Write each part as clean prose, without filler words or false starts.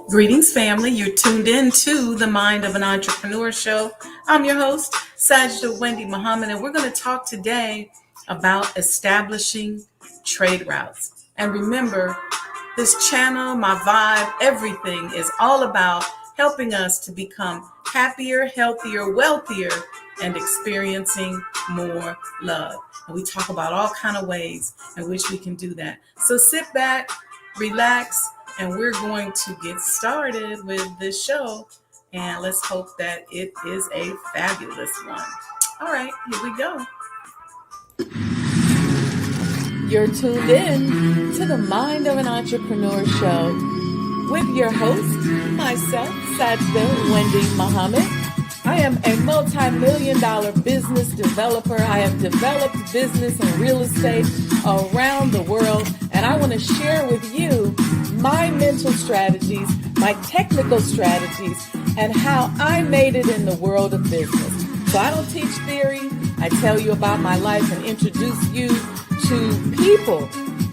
Greetings, family. You're tuned in to the Mind of an Entrepreneur show. I'm your host, Sajdah Wendy Muhammad, and we're going to talk today about establishing trade routes. And remember, this channel, my vibe, everything is all about helping us to become happier, healthier, wealthier, and experiencing more love. And we talk about all kinds of ways in which we can do that. So sit back, relax, and we're going to get started with this show. And let's hope that it is a fabulous one. All right, here we go. You're tuned in to the Mind of an Entrepreneur show with your host, myself, Sajdah Wendy Muhammad. I am a multi-million-dollar business developer. I have developed business and real estate around the world, and I want to share with you my mental strategies, my technical strategies, and how I made it in the world of business. So I don't teach theory. I tell you about my life and introduce you to people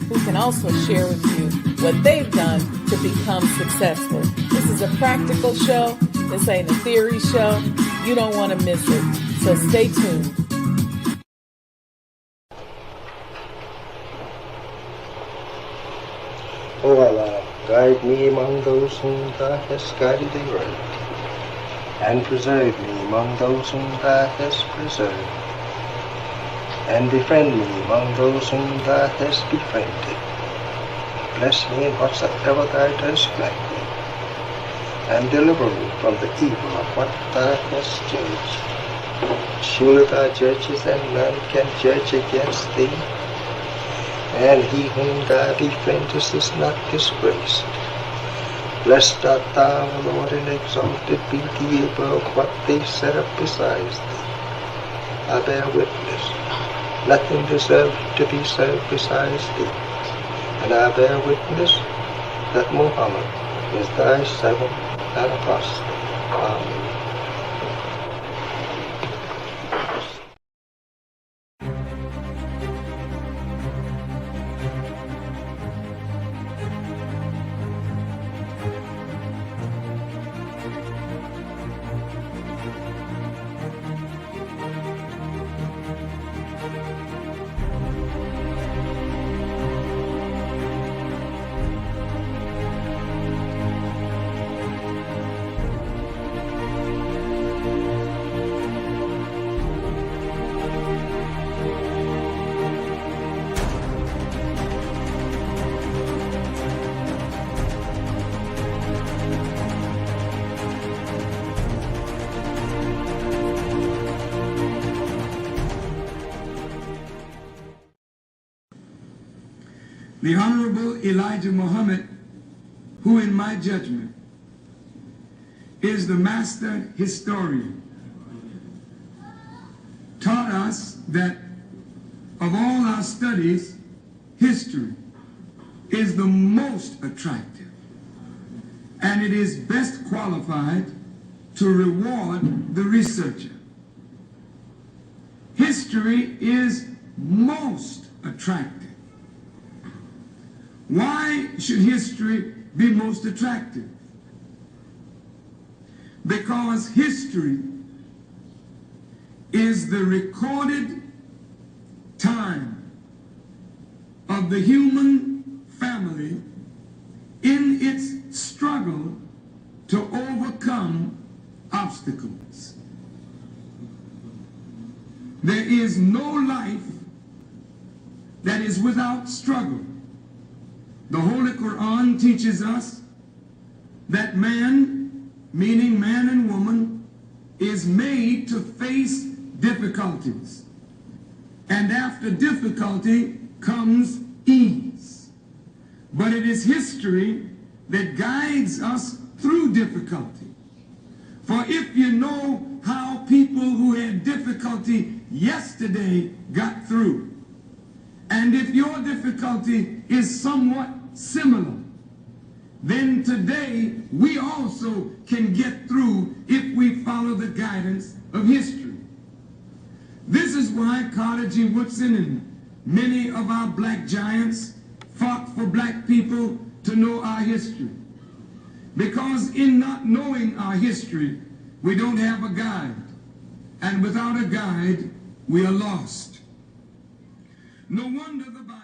who can also share with you what they've done to become successful. This is a practical show. This ain't a theory show. You don't want to miss it. So stay tuned. O Allah, guide me among those whom Thou hast guided aright, and preserve me among those whom Thou hast preserved, and befriend me among those whom Thou hast befriended. Bless me in whatsoever Thou dost grant me, and deliver me from the evil of what Thou hast judged. Surely Thou judgest, and none can judge against Thee, and he whom Thou befriendest is not disgraced. Blessed art Thou, O Lord, and exalted be Thee above what they set up besides Thee. I bear witness, nothing deserves to be served besides Thee, and I bear witness that Muhammad is Thy servant and apostle. Amen. The Honorable Elijah Muhammad, who in my judgment is the master historian, taught us that of all our studies, history is the most attractive, and it is best qualified to reward the researcher. History is most attractive. Why should history be most attractive? Because history is the recorded time of the human family in its struggle to overcome obstacles. There is no life that is without struggle. The Holy Quran teaches us that man, meaning man and woman, is made to face difficulties. And after difficulty comes ease. But it is history that guides us through difficulty. For if you know how people who had difficulty yesterday got through, and if your difficulty is somewhat similar, then today we also can get through if we follow the guidance of history. This is why Carter G. Woodson and many of our black giants fought for black people to know our history. Because in not knowing our history, we don't have a guide. And without a guide, we are lost. No wonder the Bible...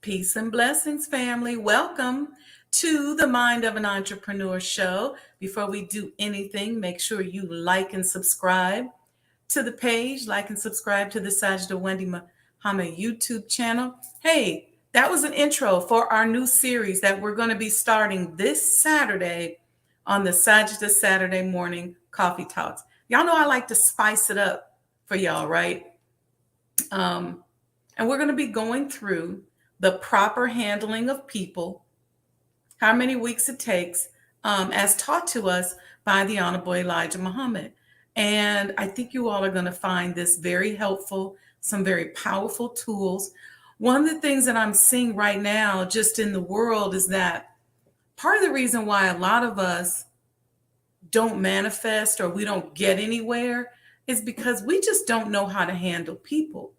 Peace and blessings, family. Welcome to the Mind of an Entrepreneur show. Before we do anything, make sure you like and subscribe to the page, like and subscribe to the Sajdah Wendy Muhammad YouTube channel. Hey, that was an intro for our new series that we're going to be starting this Saturday on the Sajdah Saturday Morning Coffee Talks. Y'all know I like to spice it up for y'all, right? And we're going to be going through the proper handling of people, how many weeks it takes, as taught to us by the Honorable Elijah Muhammad. And I think you all are going to find this very helpful, some very powerful tools. One of the things that I'm seeing right now just in the world is that part of the reason why a lot of us don't manifest or we don't get anywhere is because we just don't know how to handle people.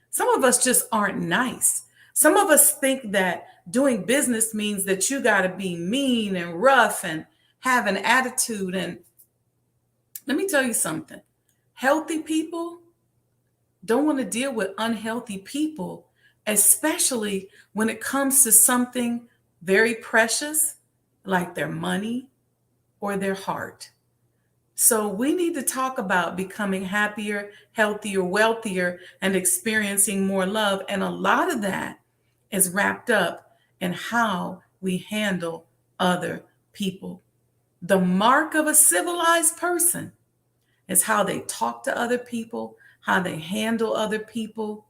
Some of us just aren't nice. Some of us think that doing business means that you got to be mean and rough and have an attitude. And let me tell you something. Healthy people don't want to deal with unhealthy people, especially when it comes to something very precious like their money or their heart. So we need to talk about becoming happier, healthier, wealthier, and experiencing more love. And a lot of that is wrapped up in how we handle other people. The mark of a civilized person is how they talk to other people, how they handle other people.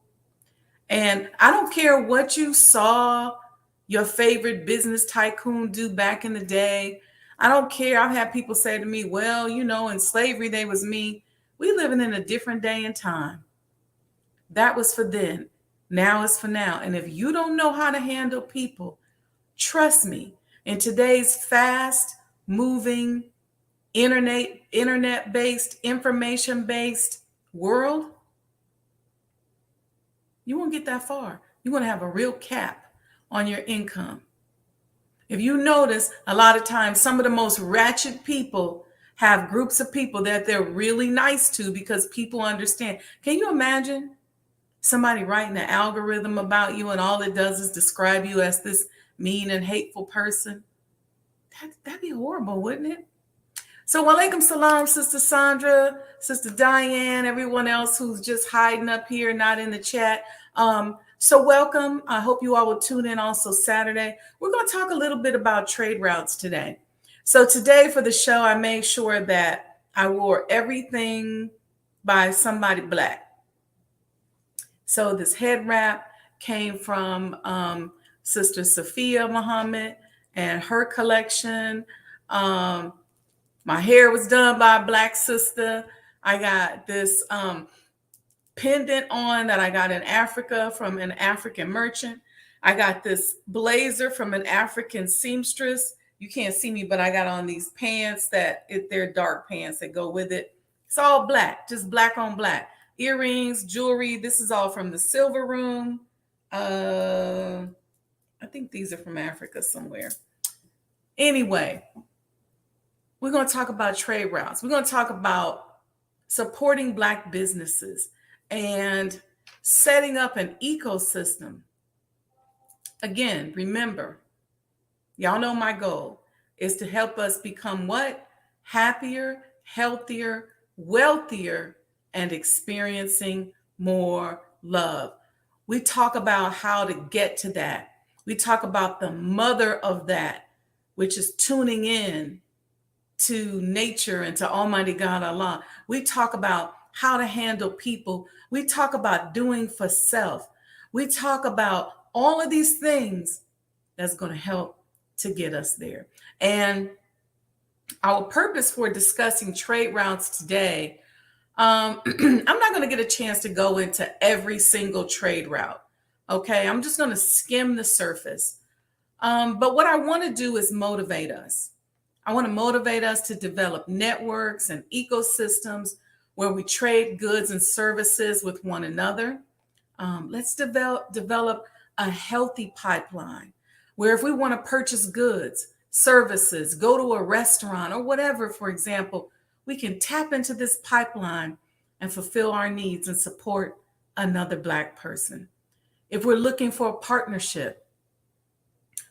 And I don't care what you saw your favorite business tycoon do back in the day. I don't care. I've had people say to me, well, in slavery, they was me. We living in a different day and time. That was for then. Now is for now. And if you don't know how to handle people, trust me, in today's fast moving, internet-based, information-based world, you won't get that far. You're going to have a real cap on your income. If you notice, a lot of times, some of the most ratchet people have groups of people that they're really nice to because people understand. Can you imagine somebody writing an algorithm about you and all it does is describe you as this mean and hateful person? That'd be horrible, wouldn't it? So, walaikum salam, Sister Sandra, Sister Diane, everyone else who's just hiding up here, not in the chat. So welcome. I hope you all will tune in also Saturday. We're going to talk a little bit about trade routes today. So today for the show, I made sure that I wore everything by somebody Black. So this head wrap came from Sister Sajdah Muhammad and her collection. My hair was done by a Black sister. I got this pendant on that I got in Africa from an African merchant. I got this blazer from an African seamstress. You can't see me, but I got on these pants they're dark pants that go with it. It's all black, just black on black. Earrings, jewelry. This is all from the Silver Room. I think these are from Africa somewhere. Anyway, we're going to talk about trade routes. We're going to talk about supporting Black businesses and setting up an ecosystem. Again, remember, y'all know my goal is to help us become what? Happier, healthier, wealthier, and experiencing more love. We talk about how to get to that. We talk about the mother of that, which is tuning in to nature and to Almighty God Allah. We talk about how to handle people. We talk about doing for self. We talk about all of these things that's going to help to get us there. And our purpose for discussing trade routes today, I'm not going to get a chance to go into every single trade route. Okay, I'm just going to skim the surface. But what I want to do is motivate us. I want to motivate us to develop networks and ecosystems where we trade goods and services with one another. Let's develop a healthy pipeline where if we want to purchase goods, services, go to a restaurant or whatever, for example, we can tap into this pipeline and fulfill our needs and support another Black person. If we're looking for a partnership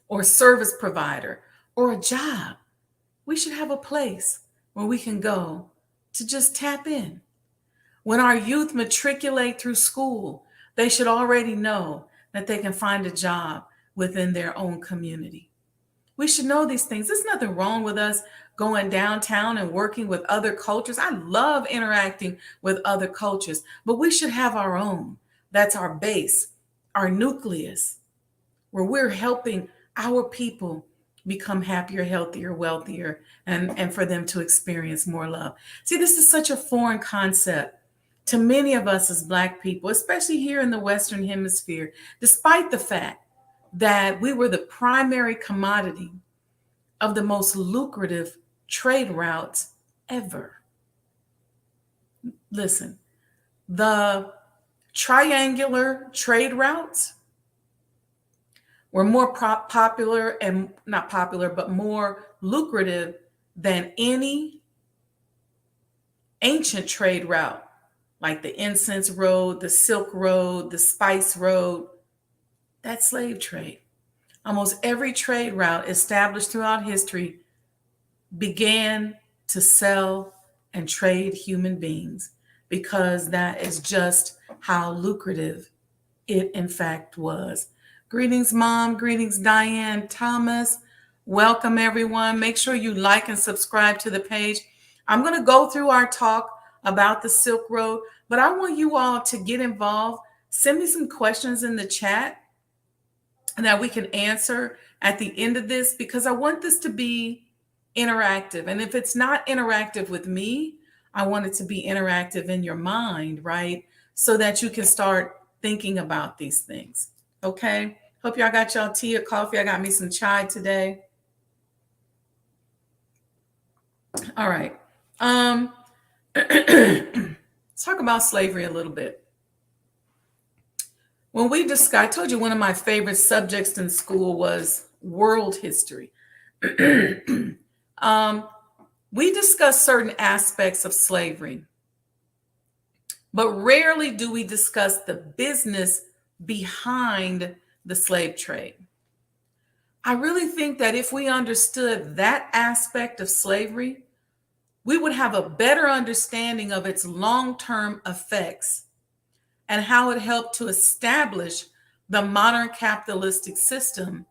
or service provider or a job, we should have a place where we can go to just tap in. When our youth matriculate through school, they should already know that they can find a job within their own community. We should know these things. There's nothing wrong with us going downtown and working with other cultures. I love interacting with other cultures, but we should have our own. That's our base, our nucleus, where we're helping our people become happier, healthier, wealthier, and for them to experience more love. See, this is such a foreign concept to many of us as Black people, especially here in the Western Hemisphere, despite the fact that we were the primary commodity of the most lucrative trade routes ever. Listen, the triangular trade routes were more popular and not popular, but more lucrative than any ancient trade route, like the incense road, the silk road, the spice road. That's slave trade. Almost every trade route established throughout history began to sell and trade human beings because that is just how lucrative it in fact was. Greetings, Mom. Greetings, Diane Thomas. Welcome, everyone. Make sure you like and subscribe to the page. I'm going to go through our talk about the Silk Road, but I want you all to get involved. Send me some questions in the chat that we can answer at the end of this, because I want this to be interactive. And if it's not interactive with me, I want it to be interactive in your mind, right? So that you can start thinking about these things. Okay. Hope y'all got y'all tea or coffee. I got me some chai today. All right. Let's talk about slavery a little bit. When we discussed, I told you one of my favorite subjects in school was world history. We discuss certain aspects of slavery, but rarely do we discuss the business behind the slave trade. I really think that if we understood that aspect of slavery, we would have a better understanding of its long-term effects and how it helped to establish the modern capitalistic system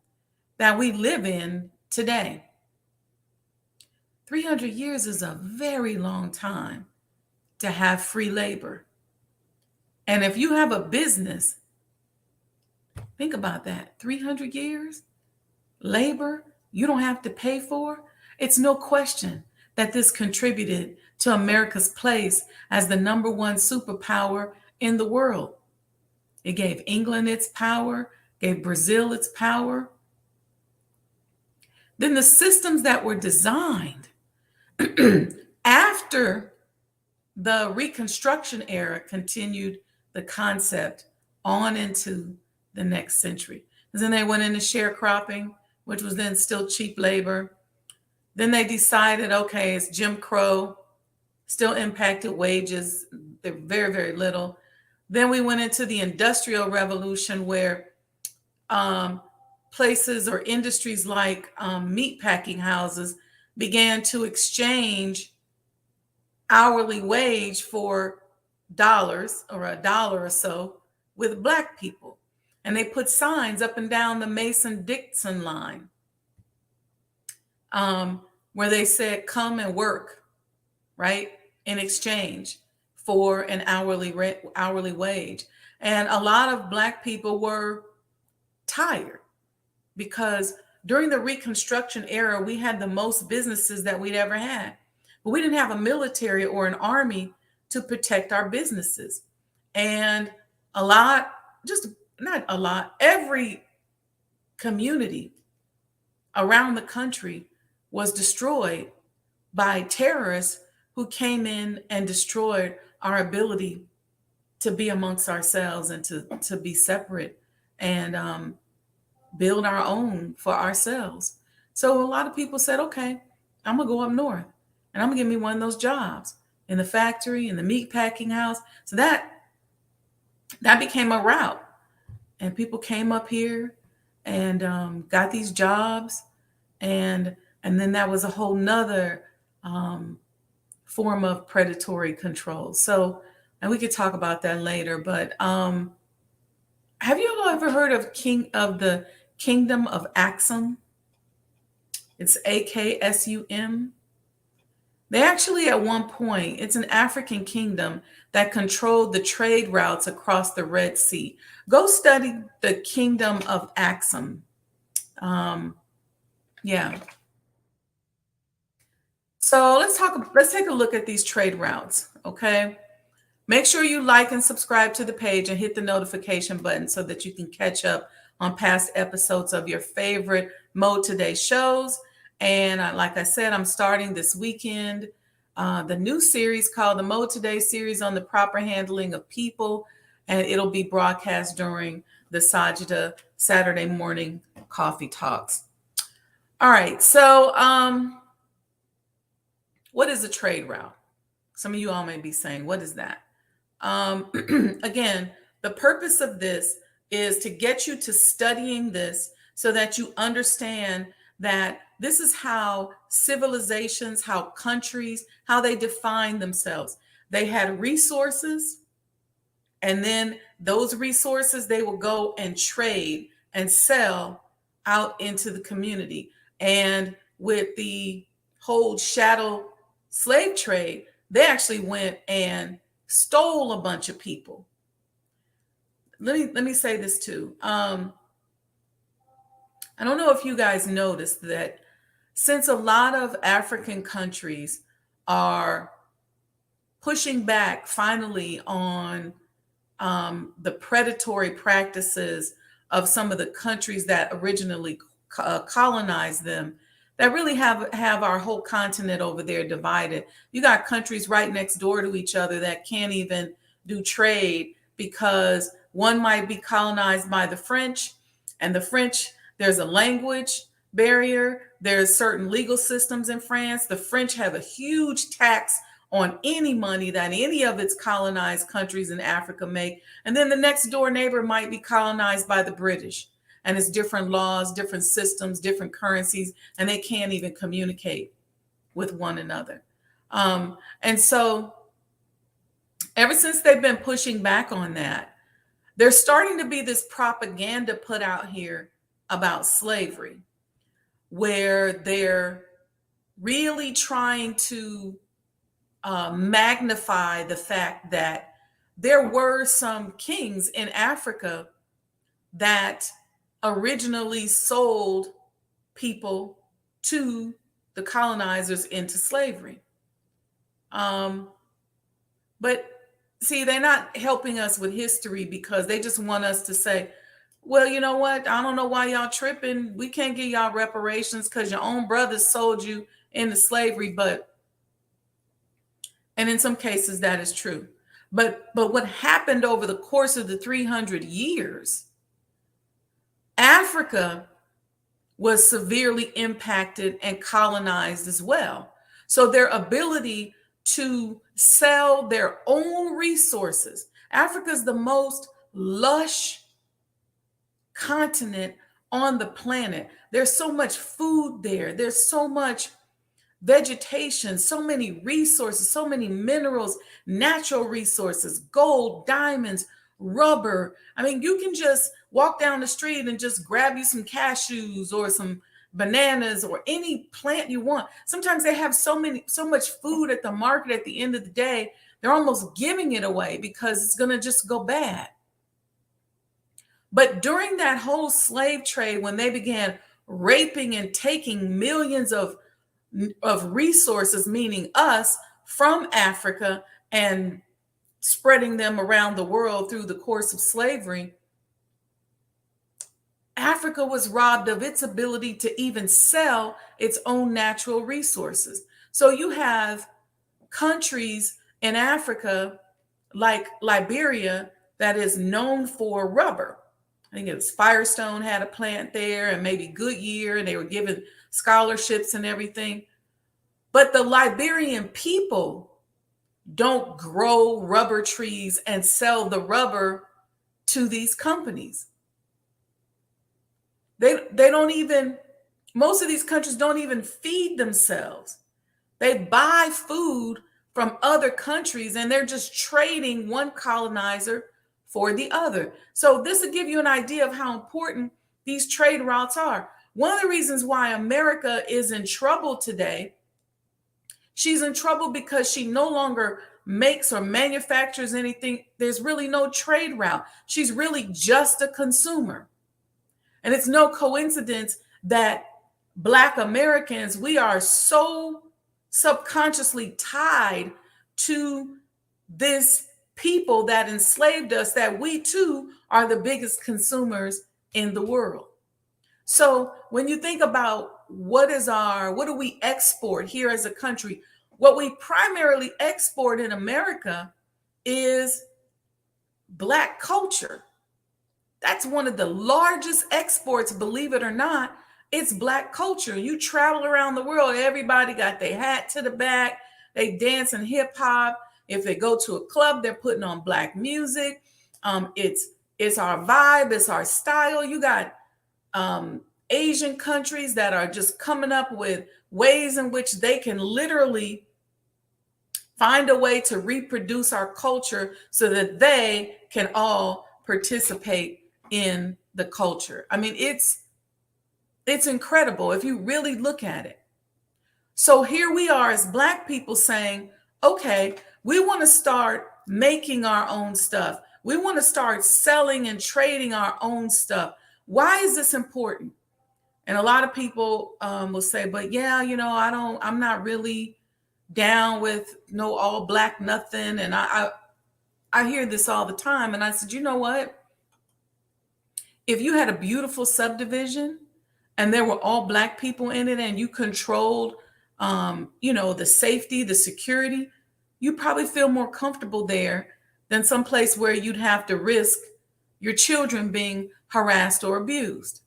that we live in today. 300 years is a very long time to have free labor. And if you have a business Think about that. 300 years, labor you don't have to pay for. It's no question that this contributed to America's place as the number one superpower in the world. It gave England its power, gave Brazil its power. Then the systems that were designed after the Reconstruction era continued the concept on into the next century. And then they went into sharecropping, which was then still cheap labor. Then they decided, okay, it's Jim Crow, still impacted wages. They're very, very little. Then we went into the Industrial Revolution where places or industries like meat packing houses began to exchange hourly wage for dollars or a dollar or so with Black people. And they put signs up and down the Mason-Dixon line where they said, come and work, right, in exchange for an hourly wage. And a lot of Black people were tired because during the Reconstruction era, we had the most businesses that we'd ever had. But we didn't have a military or an army to protect our businesses. And every community around the country was destroyed by terrorists who came in and destroyed our ability to be amongst ourselves and to be separate and build our own for ourselves. So a lot of people said, okay, I'm gonna go up north and I'm gonna give me one of those jobs in the factory, in the meat packing house. So that became a route. And people came up here and got these jobs. And then that was a whole nother form of predatory control. So, and we could talk about that later, but have you ever heard of the Kingdom of Aksum? It's AKSUM. They actually, at one point, it's an African kingdom that controlled the trade routes across the Red Sea. Go study the Kingdom of Aksum. Yeah. So let's take a look at these trade routes, okay? Make sure you like and subscribe to the page and hit the notification button so that you can catch up on past episodes of your favorite Mode Today shows. And like I said, I'm starting this weekend the new series called the Mode Today series on the proper handling of people. And it'll be broadcast during the Sajdah Saturday morning coffee talks. All right. So what is a trade route? Some of you all may be saying, what is that? Again, the purpose of this is to get you to studying this so that you understand that this is how civilizations, how countries, how they define themselves. They had resources, and then those resources they will go and trade and sell out into the community. And with the whole chattel slave trade, they actually went and stole a bunch of people. Let me say this too. I don't know if you guys noticed that since a lot of African countries are pushing back finally on the predatory practices of some of the countries that originally colonized them, that really have our whole continent over there divided. You got countries right next door to each other that can't even do trade because one might be colonized by the French, and the French, there's a language barrier. There's certain legal systems in France. The French have a huge tax on any money that any of its colonized countries in Africa make. And then the next door neighbor might be colonized by the British. And it's different laws, different systems, different currencies, and they can't even communicate with one another. And so ever since they've been pushing back on that, there's starting to be this propaganda put out here about slavery, where they're really trying to magnify the fact that there were some kings in Africa that originally sold people to the colonizers into slavery. But see, they're not helping us with history because they just want us to say, well, you know what? I don't know why y'all tripping. We can't give y'all reparations because your own brothers sold you into slavery. And in some cases that is true. But what happened over the course of the 300 years, Africa was severely impacted and colonized as well. So their ability to sell their own resources. Africa is the most lush continent on the planet. There's so much food there. There's so much vegetation, so many resources, so many minerals, natural resources, gold, diamonds, rubber. I mean, you can just walk down the street and just grab you some cashews or some bananas or any plant you want. Sometimes they have so much food at the market at the end of the day, they're almost giving it away because it's going to just go bad. But during that whole slave trade, when they began raping and taking millions of resources, meaning us, from Africa and spreading them around the world through the course of slavery, Africa was robbed of its ability to even sell its own natural resources. So you have countries in Africa like Liberia that is known for rubber. I think it was Firestone had a plant there, and maybe Goodyear, and they were given scholarships and everything. But the Liberian people don't grow rubber trees and sell the rubber to these companies. They don't even, most of these countries don't even feed themselves. They buy food from other countries and they're just trading one colonizer for the other. So this will give you an idea of how important these trade routes are. One of the reasons why America is in trouble today, she's in trouble because she no longer makes or manufactures anything. There's really no trade route. She's really just a consumer. And it's no coincidence that Black Americans, we are so subconsciously tied to this people that enslaved us that we too are the biggest consumers in the world. So when you think about what do we export here as a country? What we primarily export in America is Black culture. That's one of the largest exports, believe it or not. It's Black culture. You travel around the world, everybody got their hat to the back. They dance in hip hop. If they go to a club, they're putting on Black music. It's our vibe. It's our style. You got Asian countries that are just coming up with ways in which they can literally find a way to reproduce our culture so that they can all participate in the culture. I mean, it's incredible if you really look at it. So here we are as Black people saying, okay, we want to start making our own stuff. We want to start selling and trading our own stuff. Why is this important? And a lot of people will say, but yeah, I'm not really down with no all Black nothing. And I hear this all the time. And I said, you know what? If you had a beautiful subdivision and there were all Black people in it and you controlled, the safety, the security, you probably feel more comfortable there than someplace where you'd have to risk your children being harassed or abused.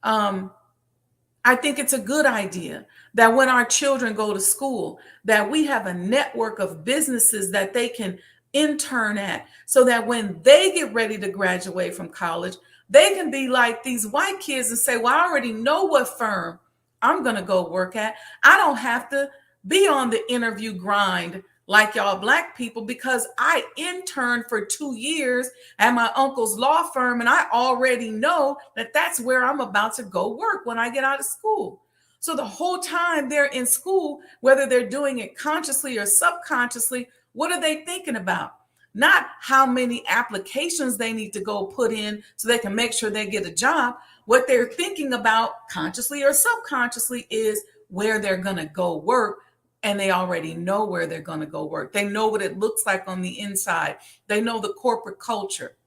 I think it's a good idea that when our children go to school, that we have a network of businesses that they can intern at so that when they get ready to graduate from college, they can be like these white kids and say, well, I already know what firm I'm going to go work at. I don't have to be on the interview grind like y'all Black people because I interned for 2 years at my uncle's law firm and I already know that that's where I'm about to go work when I get out of school. So the whole time they're in school, whether they're doing it consciously or subconsciously, what are they thinking about? not how many applications they need to go put in so they can make sure they get a job. What they're thinking about consciously or subconsciously is where they're going to go work. And they already know where they're going to go work. They know what it looks like on the inside. They know the corporate culture.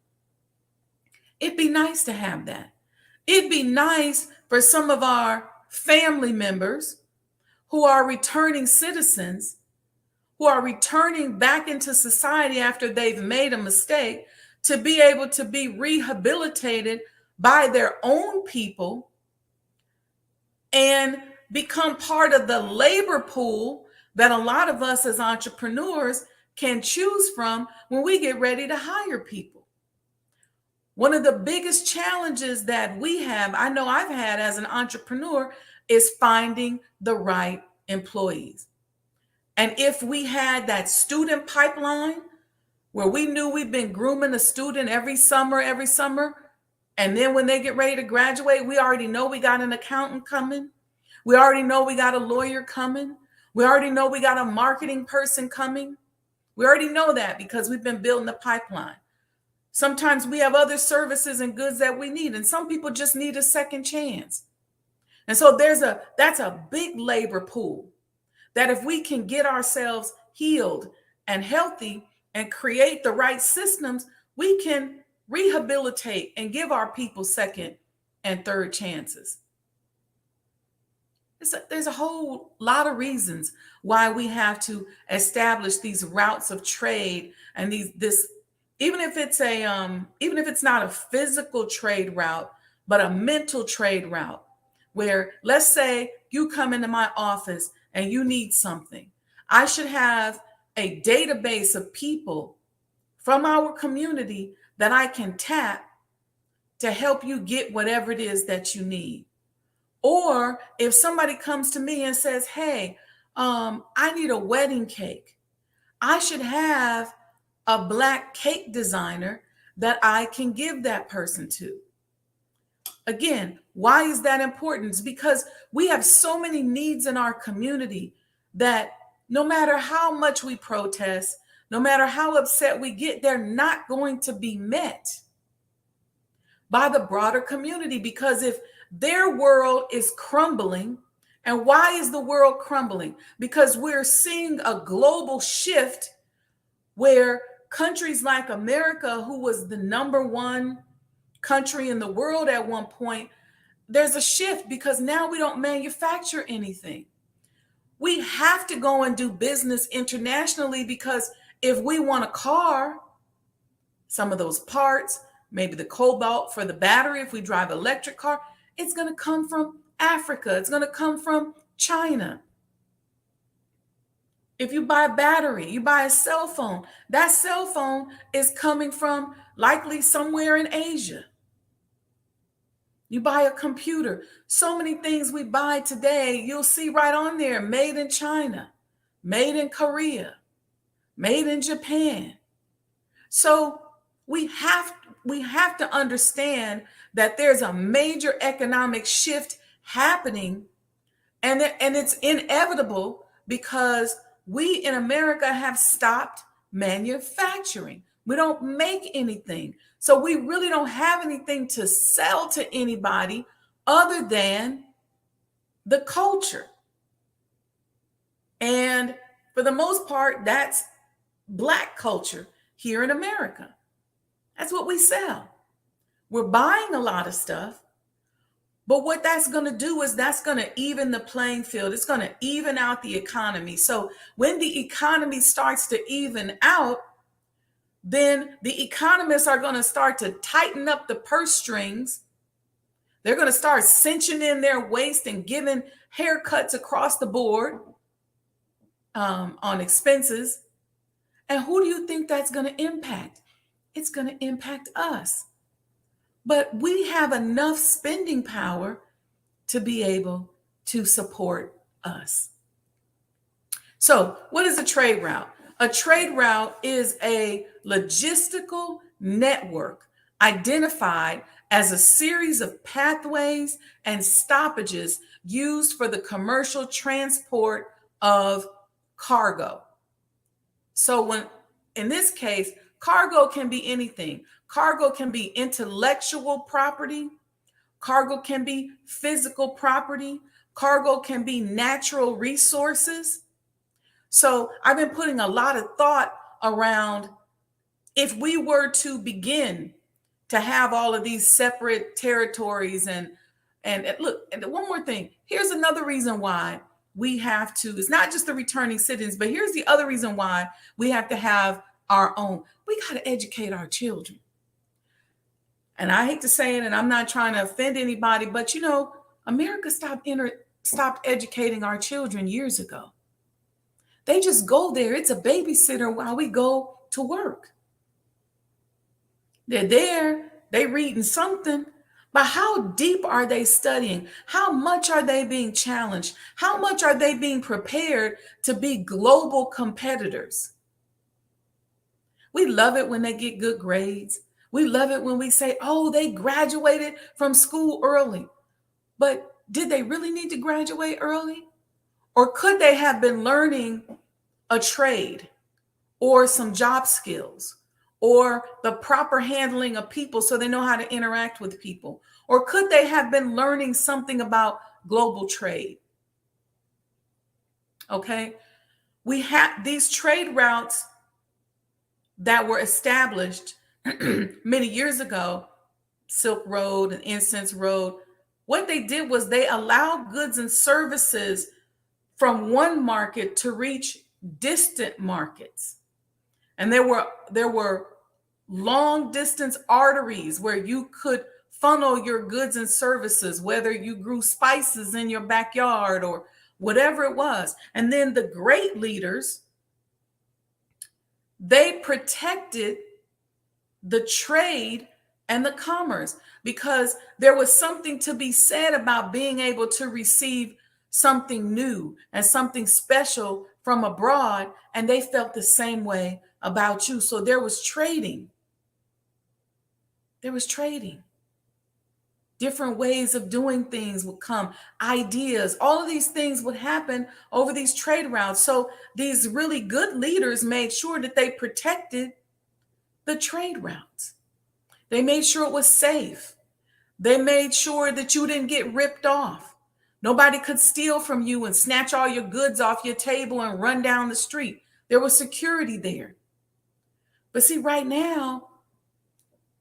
It'd be nice to have that. It'd be nice for some of our family members who are returning citizens, who are returning back into society after they've made a mistake, to be able to be rehabilitated by their own people and become part of the labor pool that a lot of us as entrepreneurs can choose from when we get ready to hire people. One of the biggest challenges that we have, I know I've had as an entrepreneur, is finding the right employees. And if we had that student pipeline where we knew we've been grooming a student every summer, and then when they get ready to graduate, we already know we got an accountant coming. We already know we got a lawyer coming. We already know we got a marketing person coming. We already know that because we've been building the pipeline. Sometimes we have other services and goods that we need, and some people just need a second chance. And so that's a big labor pool that if we can get ourselves healed and healthy and create the right systems, we can rehabilitate and give our people second and third chances. There's a whole lot of reasons why we have to establish these routes of trade and even if it's not a physical trade route, but a mental trade route, where let's say you come into my office and you need something. I should have a database of people from our community that I can tap to help you get whatever it is that you need. Or if somebody comes to me and says, hey, I need a wedding cake, I should have a Black cake designer that I can give that person to. Again, why is that important? It's because we have so many needs in our community that no matter how much we protest, no matter how upset we get, they're not going to be met by the broader community. Because if their world is crumbling, and why is the world crumbling? Because we're seeing a global shift where countries like America, who was the number one country in the world at one point, there's a shift because now we don't manufacture anything. We have to go and do business internationally because if we want a car, some of those parts, maybe the cobalt for the battery, if we drive an electric car, it's going to come from Africa. It's going to come from China. If you buy a battery, you buy a cell phone, that cell phone is coming from likely somewhere in Asia. You buy a computer. So many things we buy today, you'll see right on there, made in China, made in Korea, made in Japan. So we have to understand that there's a major economic shift happening, and it's inevitable because we in America have stopped manufacturing. We don't make anything. So we really don't have anything to sell to anybody other than the culture. And for the most part, that's Black culture here in America. That's what we sell. We're buying a lot of stuff, but what that's going to do is that's going to even the playing field. It's going to even out the economy. So when the economy starts to even out, then the economists are going to start to tighten up the purse strings. They're going to start cinching in their waist and giving haircuts across the board on expenses. And who do you think that's going to impact? It's going to impact us. But we have enough spending power to be able to support us. So what is a trade route? A trade route is a logistical network identified as a series of pathways and stoppages used for the commercial transport of cargo. So in this case, Cargo can be anything. Cargo can be intellectual property. Cargo can be physical property. Cargo can be natural resources. So I've been putting a lot of thought around if we were to begin to have all of these separate territories and look, and one more thing, here's another reason why we have to, it's not just the returning citizens, but here's the other reason why we have to have our own. We got to educate our children. And I hate to say it, and I'm not trying to offend anybody, but America stopped educating our children years ago. They just go there. It's a babysitter while we go to work. They're there, they reading something, but how deep are they studying? How much are they being challenged? How much are they being prepared to be global competitors? We love it when they get good grades. We love it when we say, oh, they graduated from school early. But did they really need to graduate early? Or could they have been learning a trade or some job skills or the proper handling of people so they know how to interact with people? Or could they have been learning something about global trade? Okay. We have these trade routes that were established many years ago, Silk Road and Incense Road. What they did was they allowed goods and services from one market to reach distant markets. And there were long distance arteries where you could funnel your goods and services, whether you grew spices in your backyard or whatever it was. And then the great leaders, they protected the trade and the commerce because there was something to be said about being able to receive something new and something special from abroad, and they felt the same way about you. So there was trading. There was trading. Different ways of doing things would come, ideas, all of these things would happen over these trade routes. So these really good leaders made sure that they protected the trade routes. They made sure it was safe. They made sure that you didn't get ripped off. Nobody could steal from you and snatch all your goods off your table and run down the street. There was security there. But see, right now,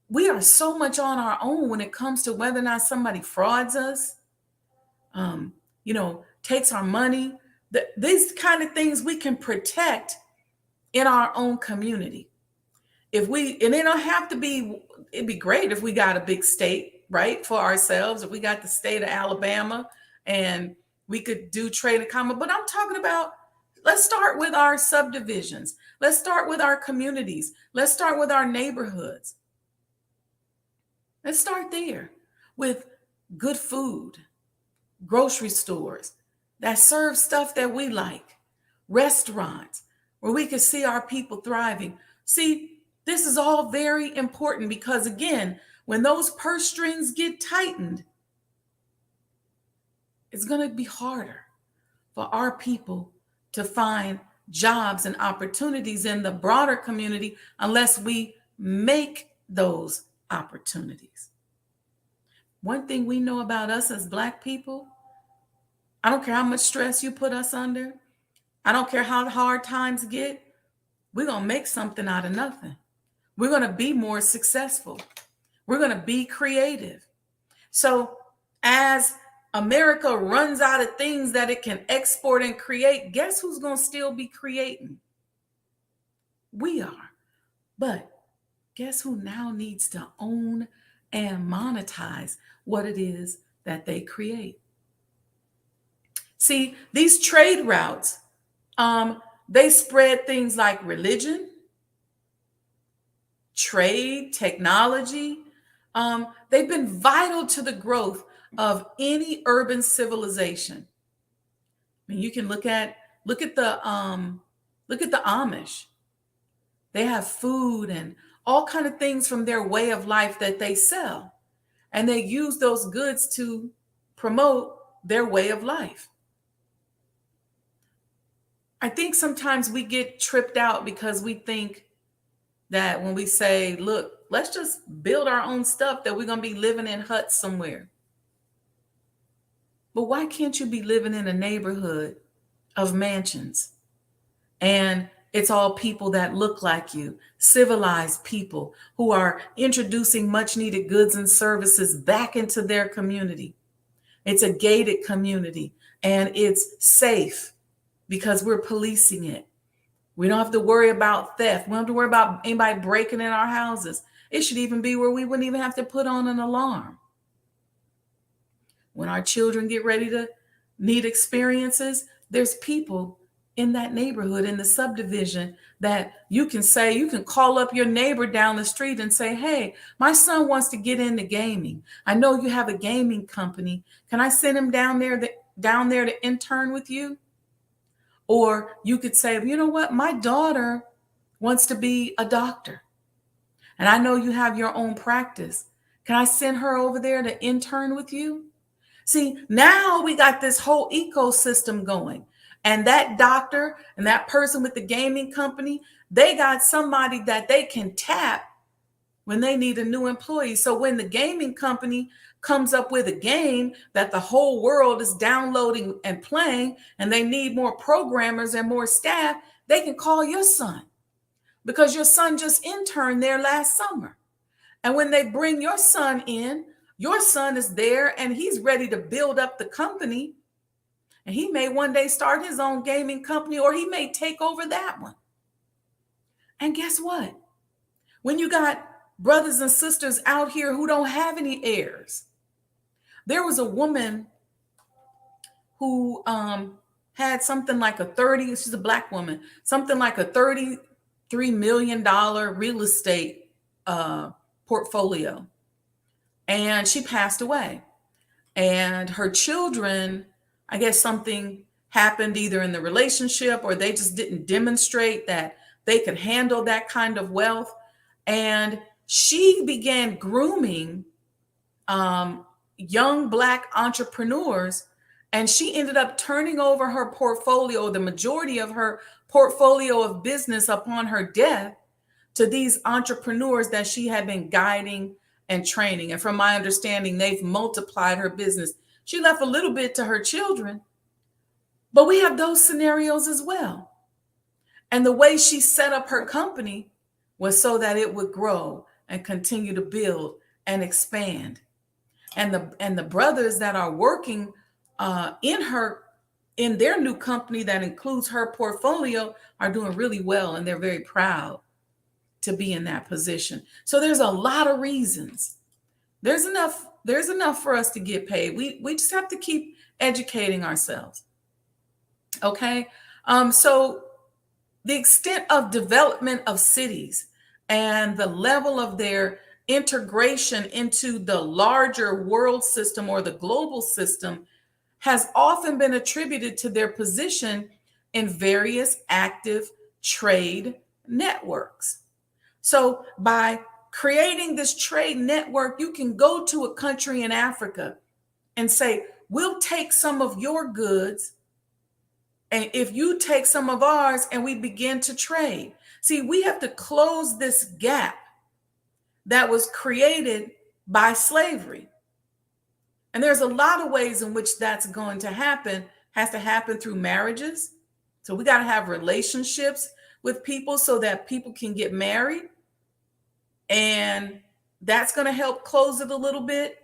we are so much on our own when it comes to whether or not somebody frauds us, takes our money. These kind of things we can protect in our own community. And it don't have to be, it'd be great if we got a big state, right, for ourselves. If we got the state of Alabama and we could do trade and commerce. But I'm talking about, let's start with our subdivisions. Let's start with our communities. Let's start with our neighborhoods. Let's start there with good food, grocery stores that serve stuff that we like, restaurants where we can see our people thriving. See, this is all very important because, again, when those purse strings get tightened, it's going to be harder for our people to find jobs and opportunities in the broader community unless we make those opportunities. One thing we know about us as Black people, I don't care how much stress you put us under, I don't care how hard times get, we're going to make something out of nothing. We're going to be more successful. We're going to be creative. So as America runs out of things that it can export and create, guess who's going to still be creating? We are. But guess who now needs to own and monetize what it is that they create? See, these trade routes, they spread things like religion, trade, technology. They've been vital to the growth of any urban civilization. I mean, you can look at the Amish. They have food and all kind of things from their way of life that they sell, and they use those goods to promote their way of life. I think sometimes we get tripped out because we think that when we say, look, let's just build our own stuff, that we're going to be living in huts somewhere. But why can't you be living in a neighborhood of mansions? And it's all people that look like you, civilized people who are introducing much needed goods and services back into their community. It's a gated community and it's safe because we're policing it. We don't have to worry about theft. We don't have to worry about anybody breaking in our houses. It should even be where we wouldn't even have to put on an alarm. When our children get ready to need experiences, there's people in that neighborhood, in the subdivision, that you can say, you can call up your neighbor down the street and say, hey, my son wants to get into gaming. I know you have a gaming company. Can I send him down there to intern with you? Or you could say, you know what, my daughter wants to be a doctor. And I know you have your own practice. Can I send her over there to intern with you? See, now we got this whole ecosystem going. And that doctor and that person with the gaming company, they got somebody that they can tap when they need a new employee. So when the gaming company comes up with a game that the whole world is downloading and playing, and they need more programmers and more staff, they can call your son because your son just interned there last summer. And when they bring your son in, your son is there and he's ready to build up the company. And he may one day start his own gaming company, or he may take over that one. And guess what? When you got brothers and sisters out here who don't have any heirs. There was a woman who had something like she's a Black woman, something like a $33 million real estate portfolio. And she passed away. And her children, I guess something happened either in the relationship or they just didn't demonstrate that they could handle that kind of wealth. And she began grooming young Black entrepreneurs, and she ended up turning over her portfolio, the majority of her portfolio of business upon her death, to these entrepreneurs that she had been guiding and training. And from my understanding, they've multiplied her business. She left a little bit to her children, but we have those scenarios as well. And the way she set up her company was so that it would grow and continue to build and expand. And the brothers that are working in their new company that includes her portfolio are doing really well, and they're very proud to be in that position. So there's a lot of reasons. There's enough for us to get paid. We just have to keep educating ourselves. Okay. So the extent of development of cities and the level of their integration into the larger world system or the global system has often been attributed to their position in various active trade networks. So by creating this trade network, you can go to a country in Africa and say, we'll take some of your goods, and if you take some of ours, and we begin to trade. See, we have to close this gap that was created by slavery. And there's a lot of ways in which that's going to happen. Has to happen through marriages. So we got to have relationships with people so that people can get married. And that's going to help close it a little bit.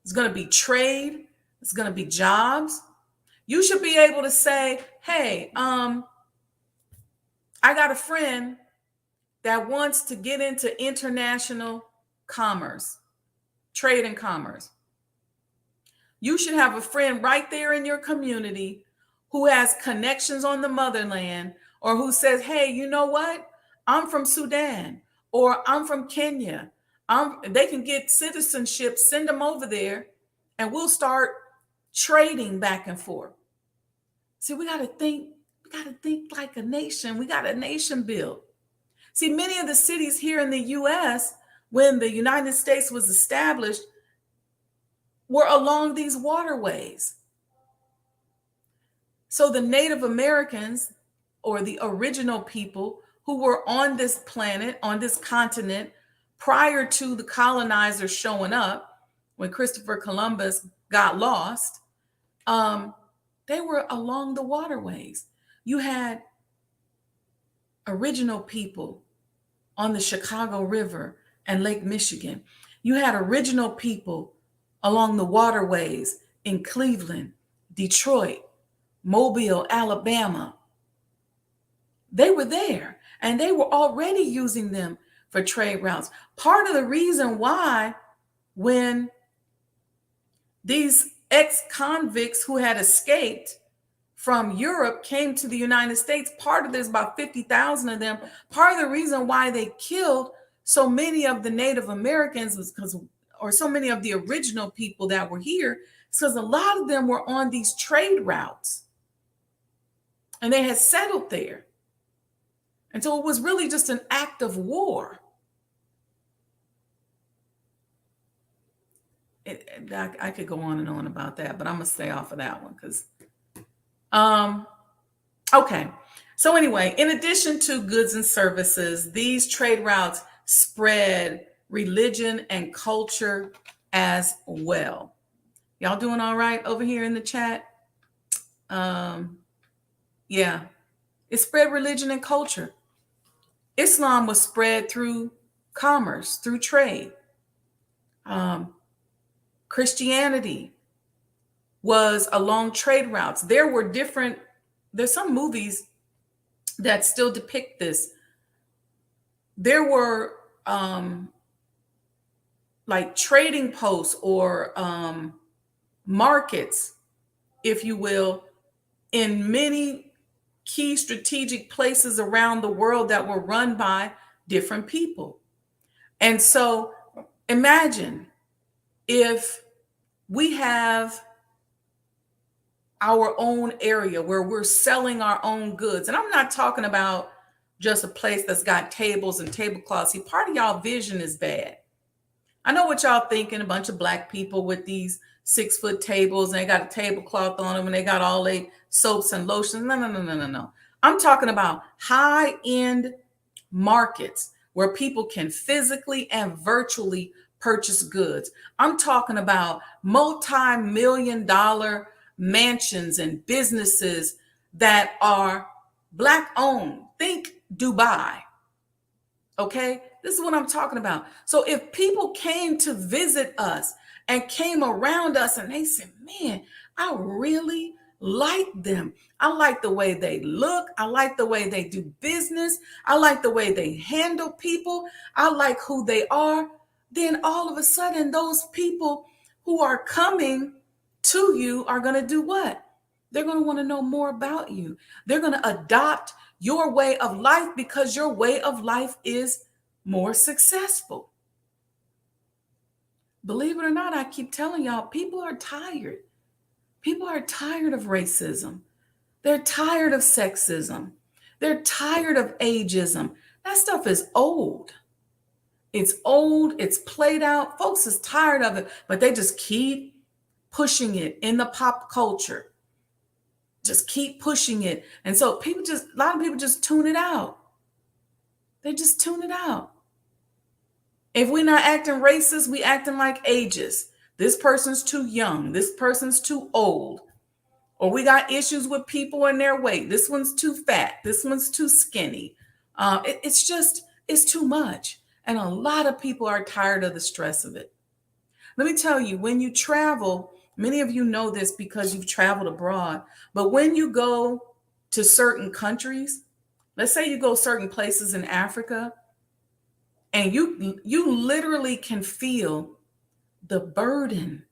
It's going to be trade. It's going to be jobs. You should be able to say, hey, I got a friend that wants to get into international commerce, trade and commerce. You should have a friend right there in your community who has connections on the motherland, or who says, hey, you know what? I'm from Sudan, or I'm from Kenya. They can get citizenship, send them over there, and we'll start trading back and forth. See, we got to think like a nation. We got a nation built. See, many of the cities here in the U.S., when the United States was established, were along these waterways. So the Native Americans, or the original people who were on this planet, on this continent, prior to the colonizers showing up when Christopher Columbus got lost. They were along the waterways. You had original people on the Chicago River and Lake Michigan. You had original people along the waterways in Cleveland, Detroit, Mobile, Alabama. They were there, and they were already using them for trade routes. Part of the reason why, when these ex-convicts who had escaped from Europe came to the United States, part of this, about 50,000 of them, part of the reason why they killed so many of the Native Americans was because, or so many of the original people that were here, because a lot of them were on these trade routes and they had settled there. And so it was really just an act of war. I could go on and on about that, but I'm going to stay off of that one because, okay. So anyway, in addition to goods and services, these trade routes spread religion and culture as well. Y'all doing all right over here in the chat? Yeah, it spread religion and culture. Islam was spread through commerce, through trade. Christianity was along trade routes. There's some movies that still depict this. There were like trading posts or markets, if you will, in many key strategic places around the world that were run by different people. And so imagine if we have our own area where we're selling our own goods. And I'm not talking about just a place that's got tables and tablecloths. See, part of y'all vision is bad. I know what y'all thinking, a bunch of Black people with these 6-foot tables and they got a tablecloth on them and they got all their soaps and lotions. No. I'm talking about high-end markets where people can physically and virtually purchase goods. I'm talking about multi-million-dollar mansions and businesses that are Black owned. Think Dubai. Okay, this is what I'm talking about. So if people came to visit us and came around us and they said, man, I really like them. I like the way they look. I like the way they do business. I like the way they handle people. I like who they are. Then all of a sudden, those people who are coming to you are going to do what? They're going to want to know more about you. They're going to adopt your way of life because your way of life is more successful. Believe it or not, I keep telling y'all, people are tired. People are tired of racism. They're tired of sexism. They're tired of ageism. That stuff is old. It's old. It's played out. Folks is tired of it, but they just keep pushing it in the pop culture. Just keep pushing it. And so a lot of people just tune it out. They just tune it out. If we're not acting racist, we acting like ageist. This person's too young. This person's too old. Or we got issues with people and their weight. This one's too fat. This one's too skinny. It's too much. And a lot of people are tired of the stress of it. Let me tell you, when you travel, many of you know this because you've traveled abroad, but when you go to certain countries, let's say you go certain places in Africa, and you literally can feel the burden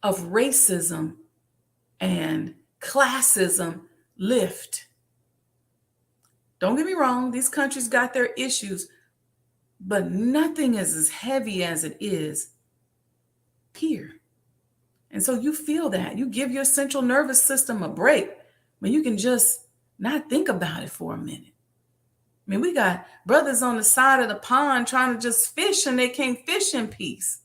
of racism and classism lift. Don't get me wrong, these countries got their issues, but nothing is as heavy as it is here. And so you feel that. You give your central nervous system a break when you can just not think about it for a minute. I mean, we got brothers on the side of the pond trying to just fish and they can't fish in peace.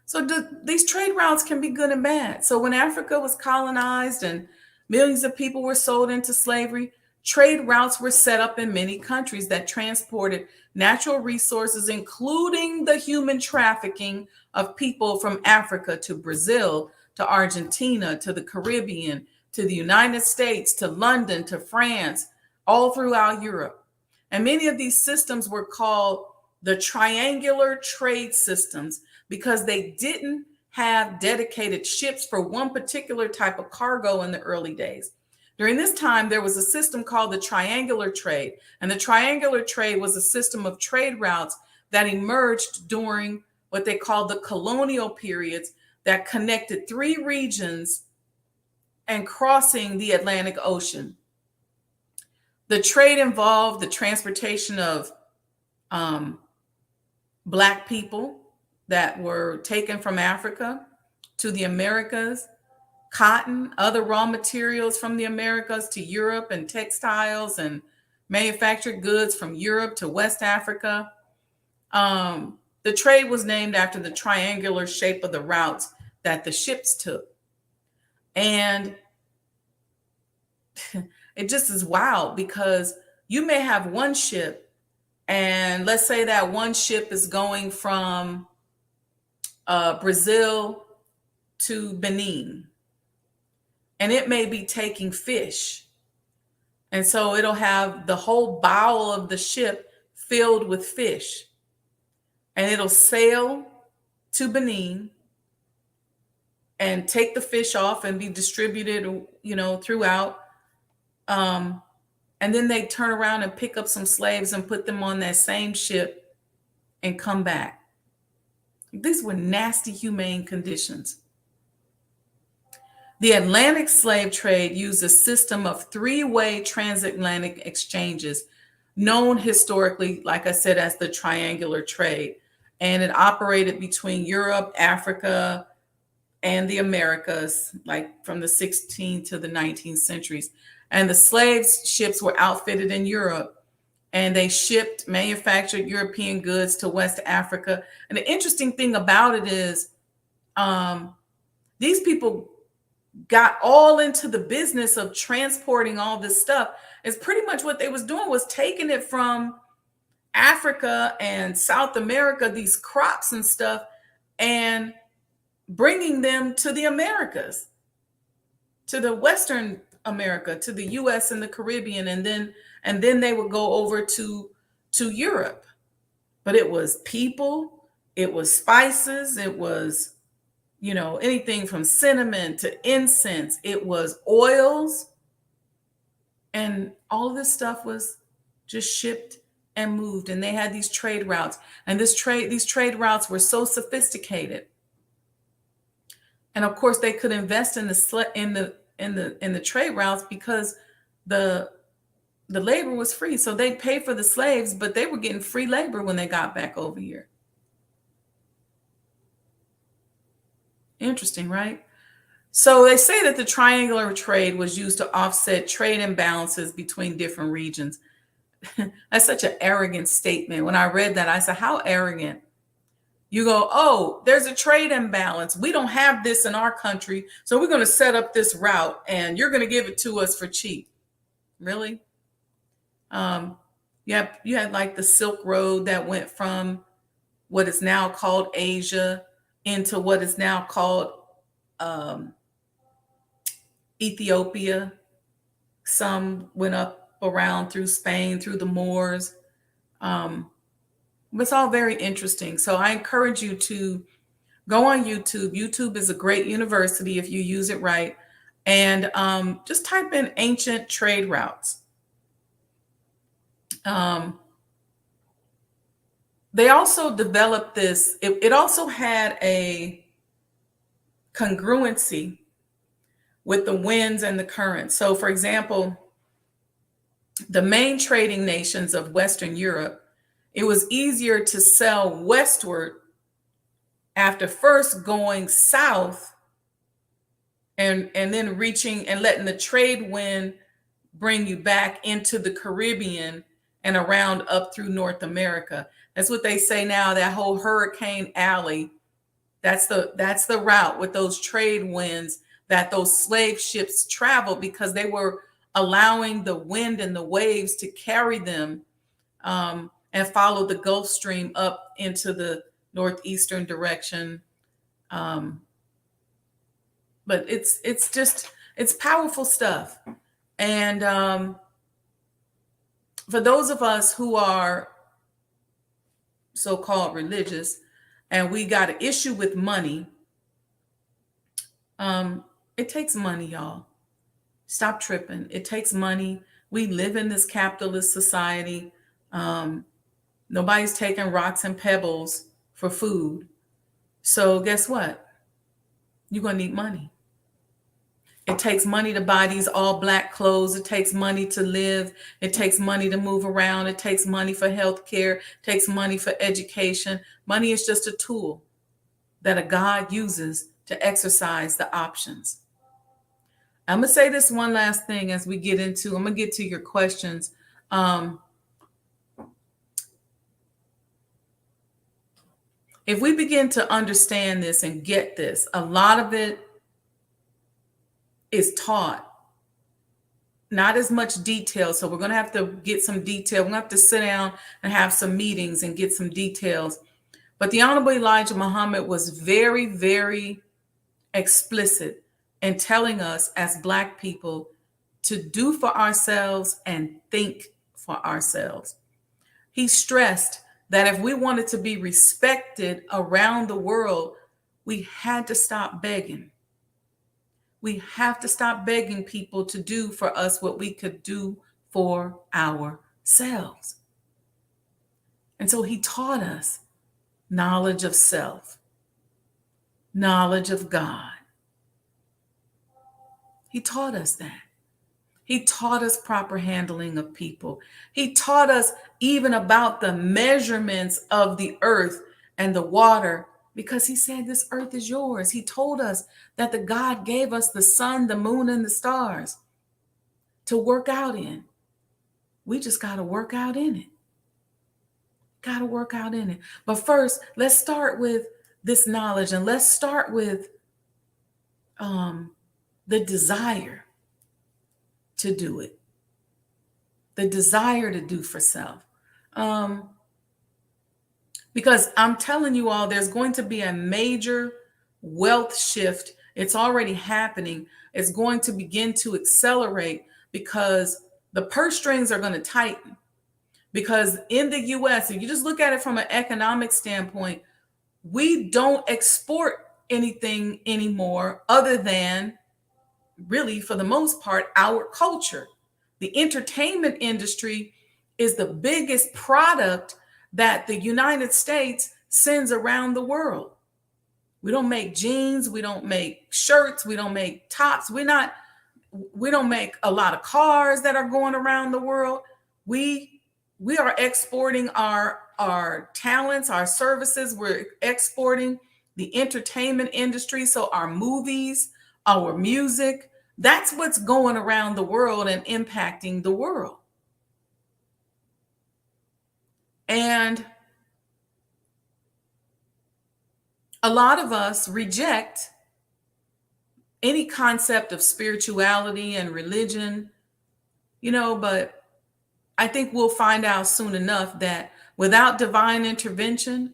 So these trade routes can be good and bad. So when Africa was colonized and millions of people were sold into slavery, Trade routes were set up in many countries that transported natural resources, including the human trafficking of people from Africa to Brazil, to Argentina, to the Caribbean, to the United States, to London, to France, all throughout Europe. And many of these systems were called the triangular trade systems because they didn't have dedicated ships for one particular type of cargo in the early days. During this time, there was a system called the triangular trade, and the triangular trade was a system of trade routes that emerged during what they called the colonial periods that connected three regions and crossing the Atlantic Ocean. The trade involved the transportation of Black people that were taken from Africa to the Americas, cotton, other raw materials from the Americas to Europe, and textiles and manufactured goods from Europe to West Africa. The trade was named after the triangular shape of the routes that the ships took. And it just is wild because you may have one ship, and let's say that one ship is going from Brazil to Benin, and it may be taking fish. And so it'll have the whole bow of the ship filled with fish. And it'll sail to Benin and take the fish off and be distributed, throughout. And then they turn around and pick up some slaves and put them on that same ship and come back. These were nasty, humane conditions. The Atlantic slave trade used a system of three-way transatlantic exchanges, known historically, like I said, as the triangular trade. And it operated between Europe, Africa, and the Americas, like from the 16th to the 19th centuries. And the slave ships were outfitted in Europe, and they shipped manufactured European goods to West Africa. And the interesting thing about it is these people got all into the business of transporting all this stuff. It's pretty much what they was doing was taking it from Africa and South America, these crops and stuff, and bringing them to the Americas, to the Western America, to the US and the Caribbean, and then they would go over to Europe. But it was people, it was spices, it was anything from cinnamon to incense, it was oils, and all of this stuff was just shipped and moved. And they had these trade routes, and these trade routes were so sophisticated. And of course, they could invest in the trade routes because the labor was free. So they paid for the slaves, but they were getting free labor when they got back over here. Interesting, right? So they say that the triangular trade was used to offset trade imbalances between different regions. That's such an arrogant statement. When I read that, I said, how arrogant? You go, oh, there's a trade imbalance. We don't have this in our country, so we're going to set up this route and you're going to give it to us for cheap. Really? You had like the Silk Road that went from what is now called Asia into what is now called Ethiopia. Some went up around through Spain, through the Moors. It's all very interesting. So I encourage you to go on YouTube. YouTube is a great university if you use it right. And just type in ancient trade routes. They also developed this. It also had a congruency with the winds and the currents. So, for example, the main trading nations of Western Europe, it was easier to sell westward after first going south and then reaching and letting the trade wind bring you back into the Caribbean and around up through North America. That's what they say now, that whole Hurricane Alley. That's the route with those trade winds that those slave ships traveled, because they were allowing the wind and the waves to carry them and follow the Gulf Stream up into the northeastern direction. But it's powerful stuff. And for those of us who are so-called religious and we got an issue with money, it takes money, y'all. Stop tripping. It takes money. We live in this capitalist society. Nobody's taking rocks and pebbles for food. So guess what? You're going to need money. It takes money to buy these all black clothes. It takes money to live. It takes money to move around. It takes money for health care. It takes money for education. Money is just a tool that a God uses to exercise the options. I'm going to say this one last thing as we get into, I'm going to get to your questions. If we begin to understand this and get this, a lot of it is taught, not as much detail. So we're going to have to get some detail. We're going to have to sit down and have some meetings and get some details. But the Honorable Elijah Muhammad was very, very explicit in telling us as Black people to do for ourselves and think for ourselves. He stressed that if we wanted to be respected around the world, we had to stop begging. We have to stop begging people to do for us what we could do for ourselves. And so he taught us knowledge of self, knowledge of God. He taught us that. He taught us proper handling of people. He taught us even about the measurements of the earth and the water, because he said this earth is yours. He told us that the God gave us the sun, the moon, and the stars to work out in. We just got to work out in it. Got to work out in it. But first, let's start with this knowledge, and let's start with the desire to do it, the desire to do for self. Because I'm telling you all, there's going to be a major wealth shift. It's already happening. It's going to begin to accelerate because the purse strings are going to tighten. Because in the US, if you just look at it from an economic standpoint, we don't export anything anymore other than, really, for the most part, our culture. The entertainment industry is the biggest product that the United States sends around the world. We don't make jeans, we don't make shirts, we don't make tops. We don't make a lot of cars that are going around the world. We are exporting our talents, our services. We're exporting the entertainment industry. So our movies, our music, that's what's going around the world and impacting the world. And a lot of us reject any concept of spirituality and religion, but I think we'll find out soon enough that without divine intervention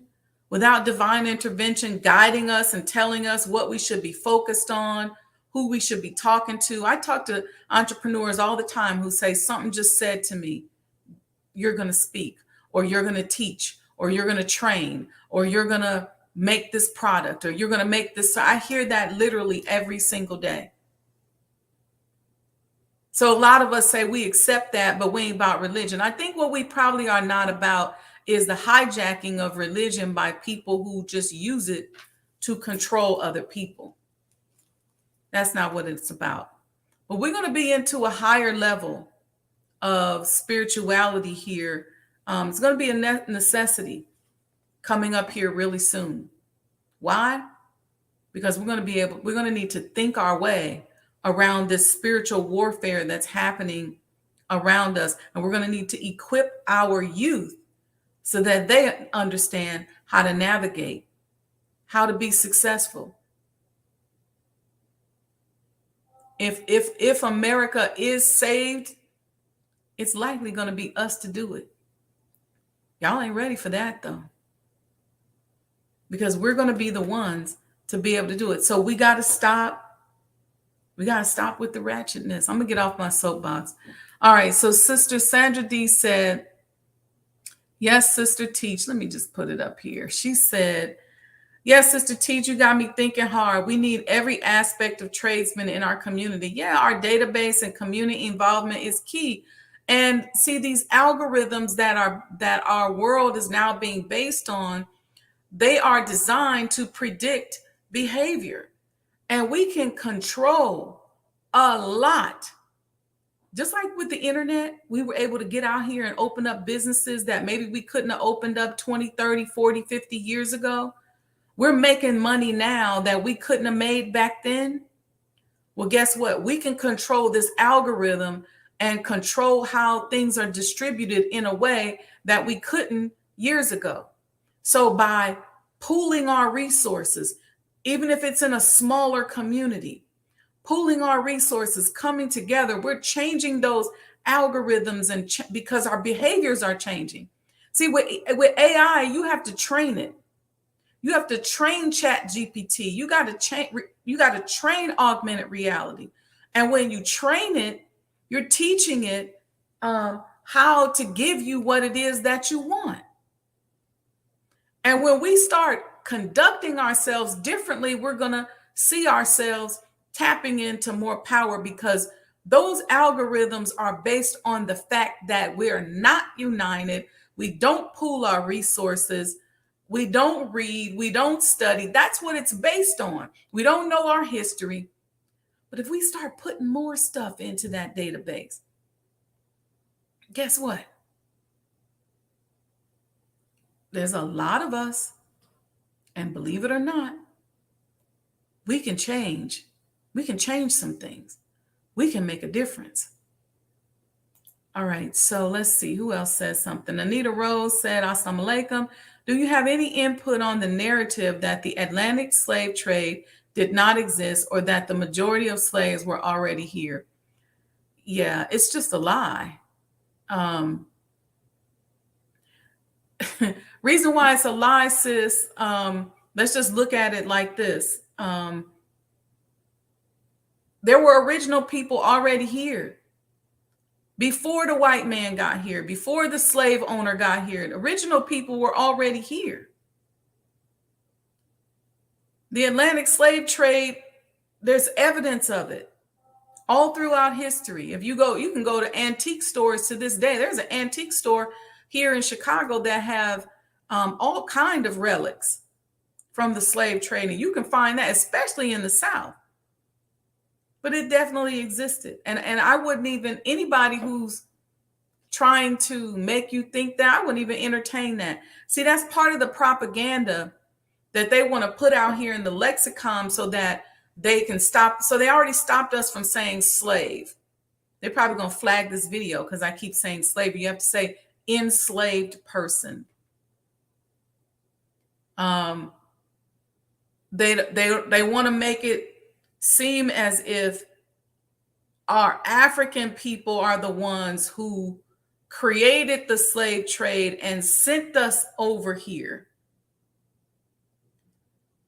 guiding us and telling us what we should be focused on, who we should be talking to. I talk to entrepreneurs all the time who say, something just said to me, you're going to speak, or you're going to teach, or you're going to train, or you're going to make this product, or you're going to make this. I hear that literally every single day. So a lot of us say we accept that, but we ain't about religion. I think what we probably are not about is the hijacking of religion by people who just use it to control other people. That's not what it's about. But we're going to be into a higher level of spirituality here. It's going to be a necessity coming up here really soon. Why? Because we're going to need to think our way around this spiritual warfare that's happening around us. And we're going to need to equip our youth so that they understand how to navigate, how to be successful. If America is saved, it's likely going to be us to do it. Y'all ain't ready for that though, because we're going to be the ones to be able to do it. So we got to stop. We got to stop with the ratchetness. I'm going to get off my soapbox. All right. So Sister Sandra D said, yes, Sister Teach. Let me just put it up here. She said, yes, Sister Teach, you got me thinking hard. We need every aspect of tradesmen in our community. Yeah, our database and community involvement is key. And see, these algorithms that our world is now being based on, they are designed to predict behavior. And we can control a lot. Just like with the internet, we were able to get out here and open up businesses that maybe we couldn't have opened up 20, 30, 40, 50 years ago. We're making money now that we couldn't have made back then. Well, guess what? We can control this algorithm and control how things are distributed in a way that we couldn't years ago. So by pooling our resources, even if it's in a smaller community, pooling our resources, coming together, we're changing those algorithms and because our behaviors are changing. See, with AI, you have to train it. You have to train Chat GPT. You got to train augmented reality. And when you train it, you're teaching it how to give you what it is that you want. And when we start conducting ourselves differently, we're going to see ourselves tapping into more power, because those algorithms are based on the fact that we're not united. We don't pool our resources. We don't read. We don't study. That's what it's based on. We don't know our history. But if we start putting more stuff into that database, guess what? There's a lot of us, and believe it or not, we can change. We can change some things. We can make a difference. All right, so let's see who else says something. Anita Rose said, Assalamu alaikum. Do you have any input on the narrative that the Atlantic slave trade did not exist, or that the majority of slaves were already here? Yeah, it's just a lie. Reason why it's a lie, sis, let's just look at it like this. There were original people already here. Before the white man got here, before the slave owner got here, the original people were already here. The Atlantic slave trade, there's evidence of it all throughout history. If you go, you can go to antique stores to this day. There's an antique store here in Chicago that have all kind of relics from the slave trade. And you can find that, especially in the South. But it definitely existed. And I wouldn't even, anybody who's trying to make you think that, I wouldn't even entertain that. See, that's part of the propaganda that they want to put out here in the lexicon so that they can stop. So they already stopped us from saying slave. They're probably going to flag this video because I keep saying slave. You have to say enslaved person. They want to make it seem as if our African people are the ones who created the slave trade and sent us over here.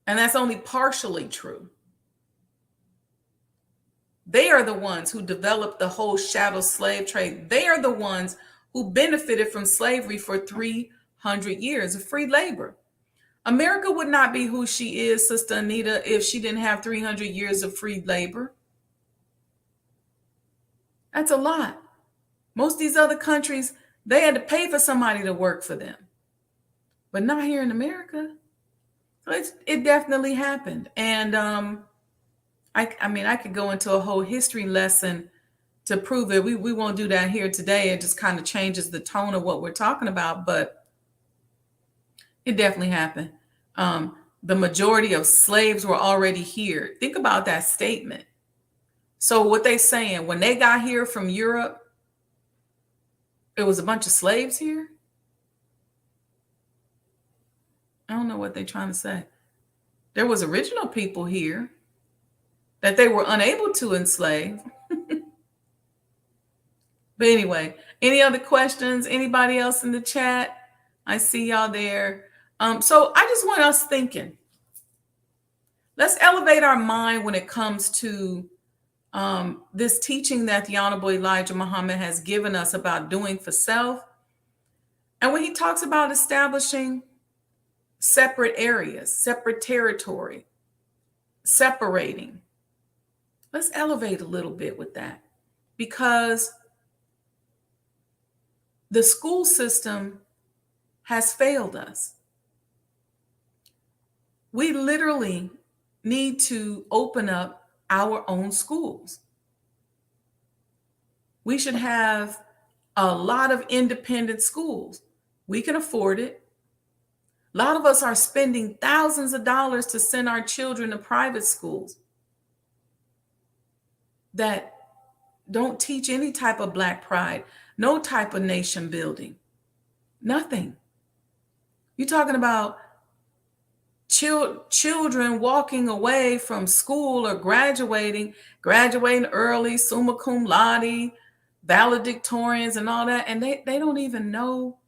And that's only partially true. They are the ones who developed the whole shadow slave trade. They are the ones who benefited from slavery for 300 years of free labor. America would not be who she is, Sister Anita, if she didn't have 300 years of free labor. That's a lot. Most of these other countries, they had to pay for somebody to work for them. But not here in America. So it definitely happened. And I mean, I could go into a whole history lesson to prove it. We won't do that here today. It just kind of changes the tone of what we're talking about. But it definitely happened. The majority of slaves were already here. Think about that statement. So what they saying, when they got here from Europe, it was a bunch of slaves here? I don't know what they're trying to say. There was original people here. that they were unable to enslave. But anyway, any other questions? Anybody else in the chat? I see y'all there. So I just want us thinking. Let's elevate our mind when it comes to this teaching that the Honorable Elijah Muhammad has given us about doing for self. And when he talks about establishing separate areas, separate territory, separating, let's elevate a little bit with that, because the school system has failed us. We literally need to open up our own schools. We should have a lot of independent schools. We can afford it. A lot of us are spending thousands of dollars to send our children to private schools that don't teach any type of Black pride, no type of nation building, nothing. You're talking about children walking away from school or graduating early, summa cum laude, valedictorians and all that, and they don't even know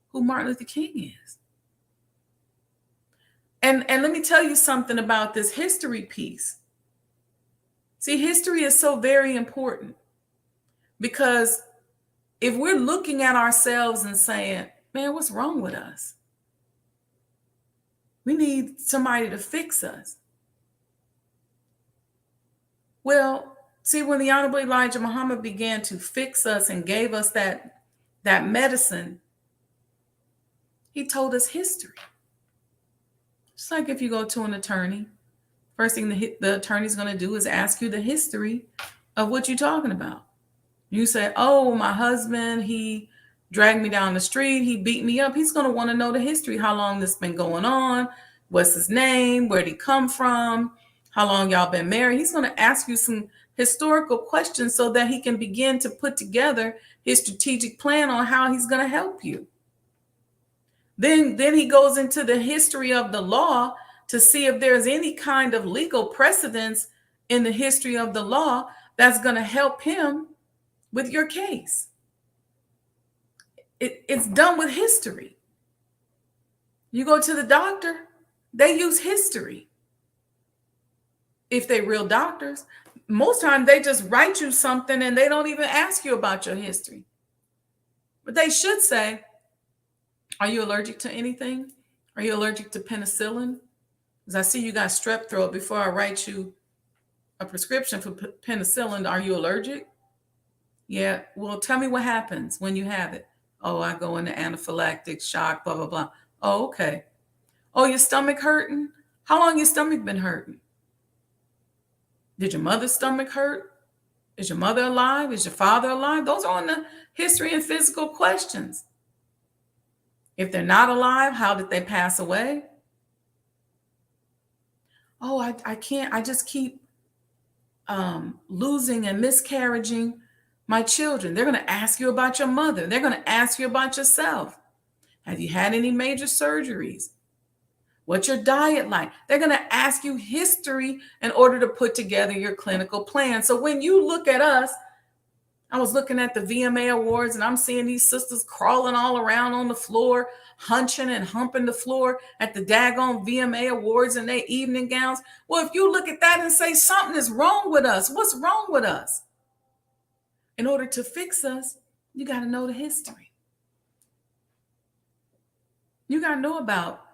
who Martin Luther King is. And let me tell you something about this history piece. See, history is so very important, because if we're looking at ourselves and saying, man, what's wrong with us? We need somebody to fix us. Well, see, when the Honorable Elijah Muhammad began to fix us and gave us that medicine, he told us history. Just like if you go to an attorney, first thing the attorney's going to do is ask you the history of what you're talking about. You say, oh, my husband, he dragged me down the street, he beat me up. He's going to want to know the history, how long this been going on, what's his name, where'd he come from, how long y'all been married. He's going to ask you some historical questions so that he can begin to put together his strategic plan on how he's going to help you. Then he goes into the history of the law to see if there's any kind of legal precedence in the history of the law that's going to help him with your case. It's done with history. You go to the doctor, they use history. If they're real doctors, most times they just write you something and they don't even ask you about your history. But they should say, are you allergic to anything? Are you allergic to penicillin? Because I see you got strep throat. Before I write you a prescription for penicillin, are you allergic? Yeah. Well, tell me what happens when you have it. Oh, I go into anaphylactic shock, blah, blah, blah. Oh, okay. Oh, your stomach hurting? How long your stomach been hurting? Did your mother's stomach hurt? Is your mother alive? Is your father alive? Those are on the history and physical questions. If they're not alive, how did they pass away? Oh, I can't. I just keep losing and miscarriaging my children. They're going to ask you about your mother. They're going to ask you about yourself. Have you had any major surgeries? What's your diet like? They're going to ask you history in order to put together your clinical plan. So when you look at us, I was looking at the VMA Awards and I'm seeing these sisters crawling all around on the floor, hunching and humping the floor at the daggone VMA Awards in their evening gowns. Well, if you look at that and say something is wrong with us, what's wrong with us? In order to fix us, you got to know the history. You got to know about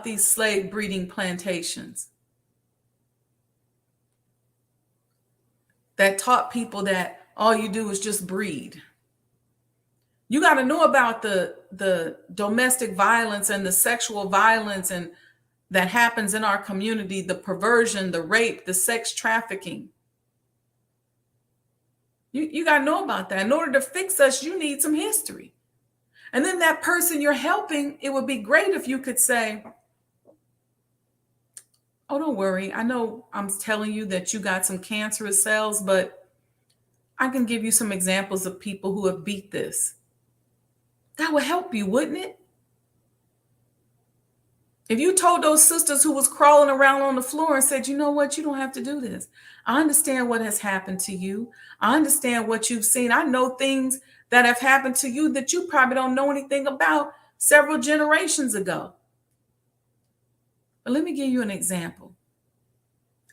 these slave breeding plantations that taught people that all you do is just breed. You got to know about the domestic violence and the sexual violence and that happens in our community, the perversion, the rape, the sex trafficking. You got to know about that. In order to fix us, you need some history. And then that person you're helping, it would be great if you could say, oh, don't worry. I know I'm telling you that you got some cancerous cells, but I can give you some examples of people who have beat this. That would help you, wouldn't it? If you told those sisters who was crawling around on the floor and said, you know what, you don't have to do this. I understand what has happened to you. I understand what you've seen. I know things that have happened to you that you probably don't know anything about several generations ago. But let me give you an example,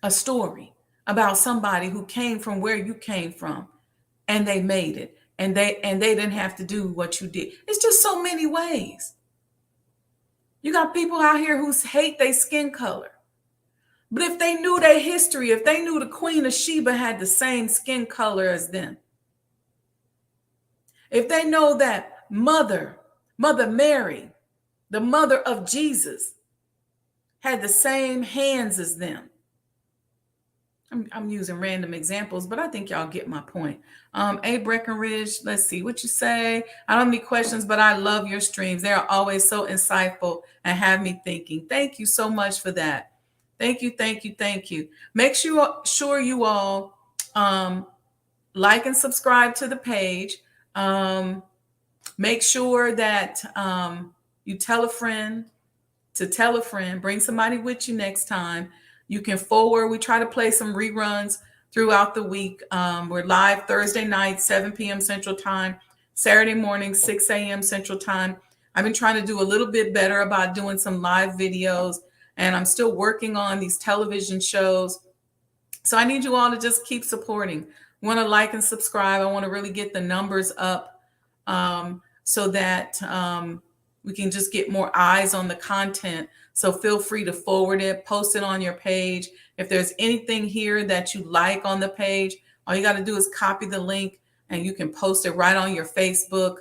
a story about somebody who came from where you came from and they made it, and they didn't have to do what you did. It's just so many ways. You got people out here who hate their skin color. But if they knew their history, if they knew the Queen of Sheba had the same skin color as them, if they know that Mother Mary, the mother of Jesus, had the same hands as them. I'm using random examples, but I think y'all get my point. A Breckenridge, let's see what you say. I don't have any questions, but I love your streams. They are always so insightful and have me thinking. Thank you so much for that. Thank you, thank you, thank you. Make sure you all like and subscribe to the page. Make sure that you tell a friend to tell a friend. Bring somebody with you next time. You can forward. We try to play some reruns throughout the week. We're live Thursday night, 7 p.m. Central Time, Saturday morning, 6 a.m. Central Time. I've been trying to do a little bit better about doing some live videos, and I'm still working on these television shows. So I need you all to just keep supporting. I want to like and subscribe. I want to really get the numbers up so that we can just get more eyes on the content. So feel free to forward it, post it on your page. If there's anything here that you like on the page, all you got to do is copy the link and you can post it right on your Facebook.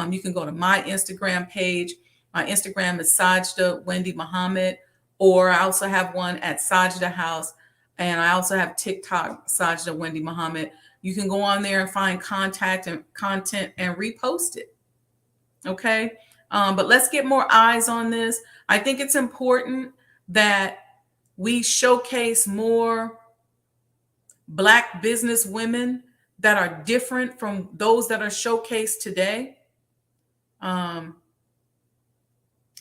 You can go to my Instagram page. My Instagram is Sajdah Wendy Muhammad, or I also have one at Sajdah House. And I also have TikTok, Sajdah Wendy Muhammad. You can go on there and find contact and content and repost it. Okay. But let's get more eyes on this. I think it's important that we showcase more Black business women that are different from those that are showcased today.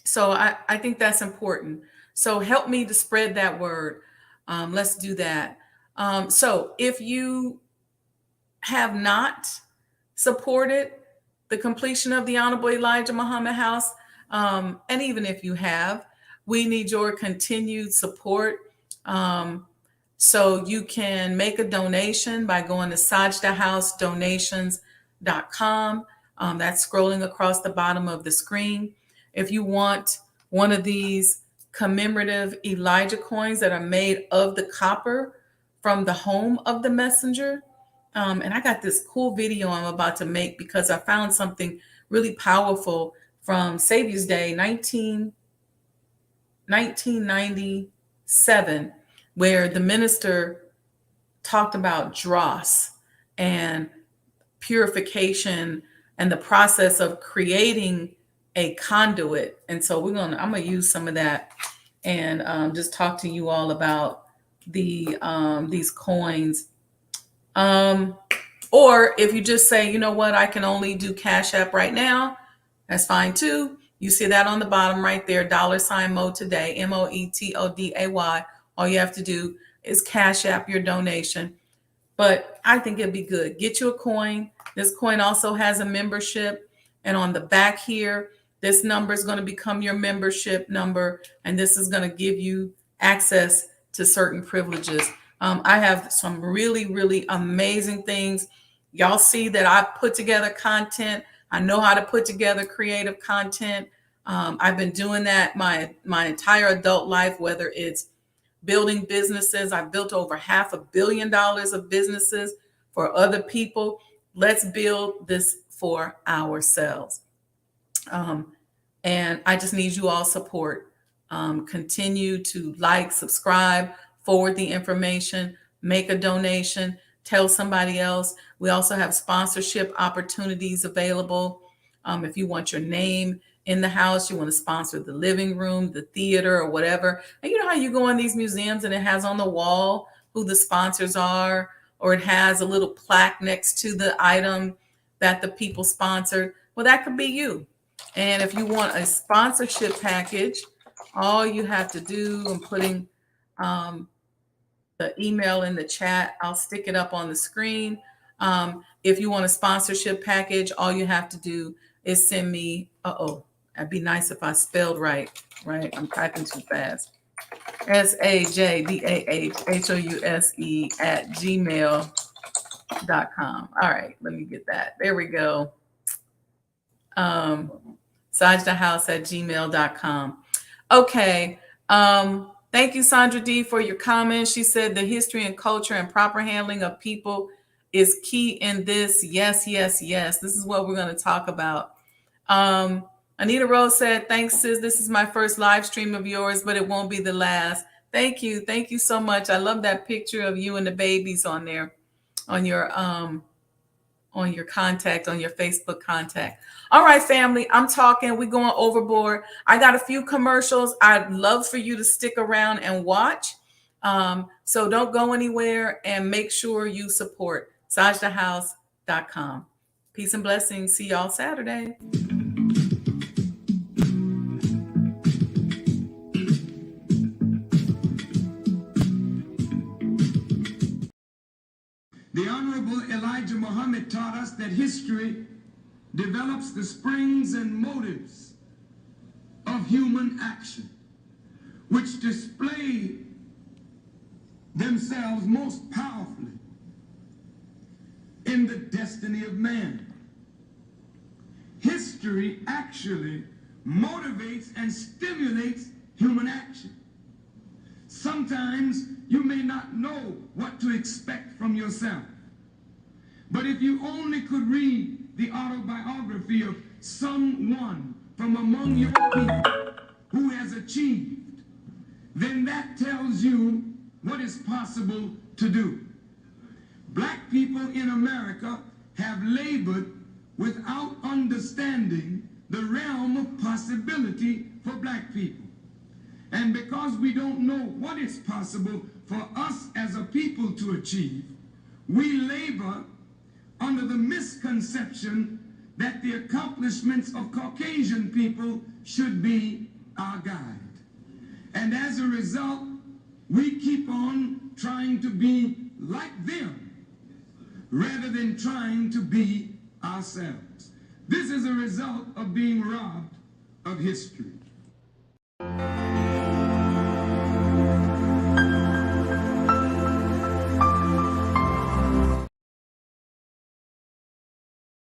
So I think that's important. So help me to spread that word. Let's do that. So if you have not supported the completion of the Honorable Elijah Muhammad House, and even if you have, we need your continued support. So you can make a donation by going to sajdahhousedonations.com. That's scrolling across the bottom of the screen. If you want one of these commemorative Elijah coins that are made of the copper from the home of the messenger, and I got this cool video I'm about to make because I found something really powerful from Savior's Day, 1997, where the minister talked about dross and purification and the process of creating a conduit. And so I'm gonna use some of that and just talk to you all about these coins. Or if you just say, you know what, I can only do Cash App right now, that's fine too. You see that on the bottom right there, $Mo today, MOETODAY. All you have to do is Cash App your donation. But I think it'd be good. Get you a coin. This coin also has a membership. And on the back here, this number is going to become your membership number. And this is going to give you access to certain privileges. I have some really, really amazing things. Y'all see that I put together content. I know how to put together creative content. I've been doing that my entire adult life, whether it's building businesses. I've built over $500 million of businesses for other people. Let's build this for ourselves. And I just need you all support. Continue to like, subscribe, forward the information, make a donation, tell somebody else. We also have sponsorship opportunities available. If you want your name in the house, you want to sponsor the living room, the theater, or whatever. And you know how you go in these museums and it has on the wall who the sponsors are, or it has a little plaque next to the item that the people sponsored. Well, that could be you. And if you want a sponsorship package, All you have to do, I'm putting the email in the chat. I'll stick it up on the screen. If you want a sponsorship package, all you have to do is send me, it'd be nice if I spelled right? I'm typing too fast. SajdaHouse@gmail.com. All right, let me get that. There we go. Sajdahouse@gmail.com. Okay. Thank you, Sandra D, for your comments. She said the history and culture and proper handling of people is key in this. Yes, yes, yes. This is what we're going to talk about. Anita Rose said, thanks, sis. This is my first live stream of yours, but it won't be the last. Thank you. Thank you so much. I love that picture of you and the babies on there, on your contact, on your Facebook contact. All right, family, I'm talking. We're going overboard. I got a few commercials. I'd love for you to stick around and watch. So don't go anywhere, and make sure you support SajdahHouse.com. Peace and blessings. See y'all Saturday. The Honorable Elijah Muhammad taught us that history develops the springs and motives of human action, which display themselves most powerfully in the destiny of man. History actually motivates and stimulates human action. Sometimes you may not know what to expect from yourself. But if you only could read the autobiography of someone from among your people who has achieved, then that tells you what is possible to do. Black people in America have labored without understanding the realm of possibility for black people. And because we don't know what is possible for us as a people to achieve, we labor under the misconception that the accomplishments of Caucasian people should be our guide. And as a result, we keep on trying to be like them rather than trying to be ourselves. This is a result of being robbed of history.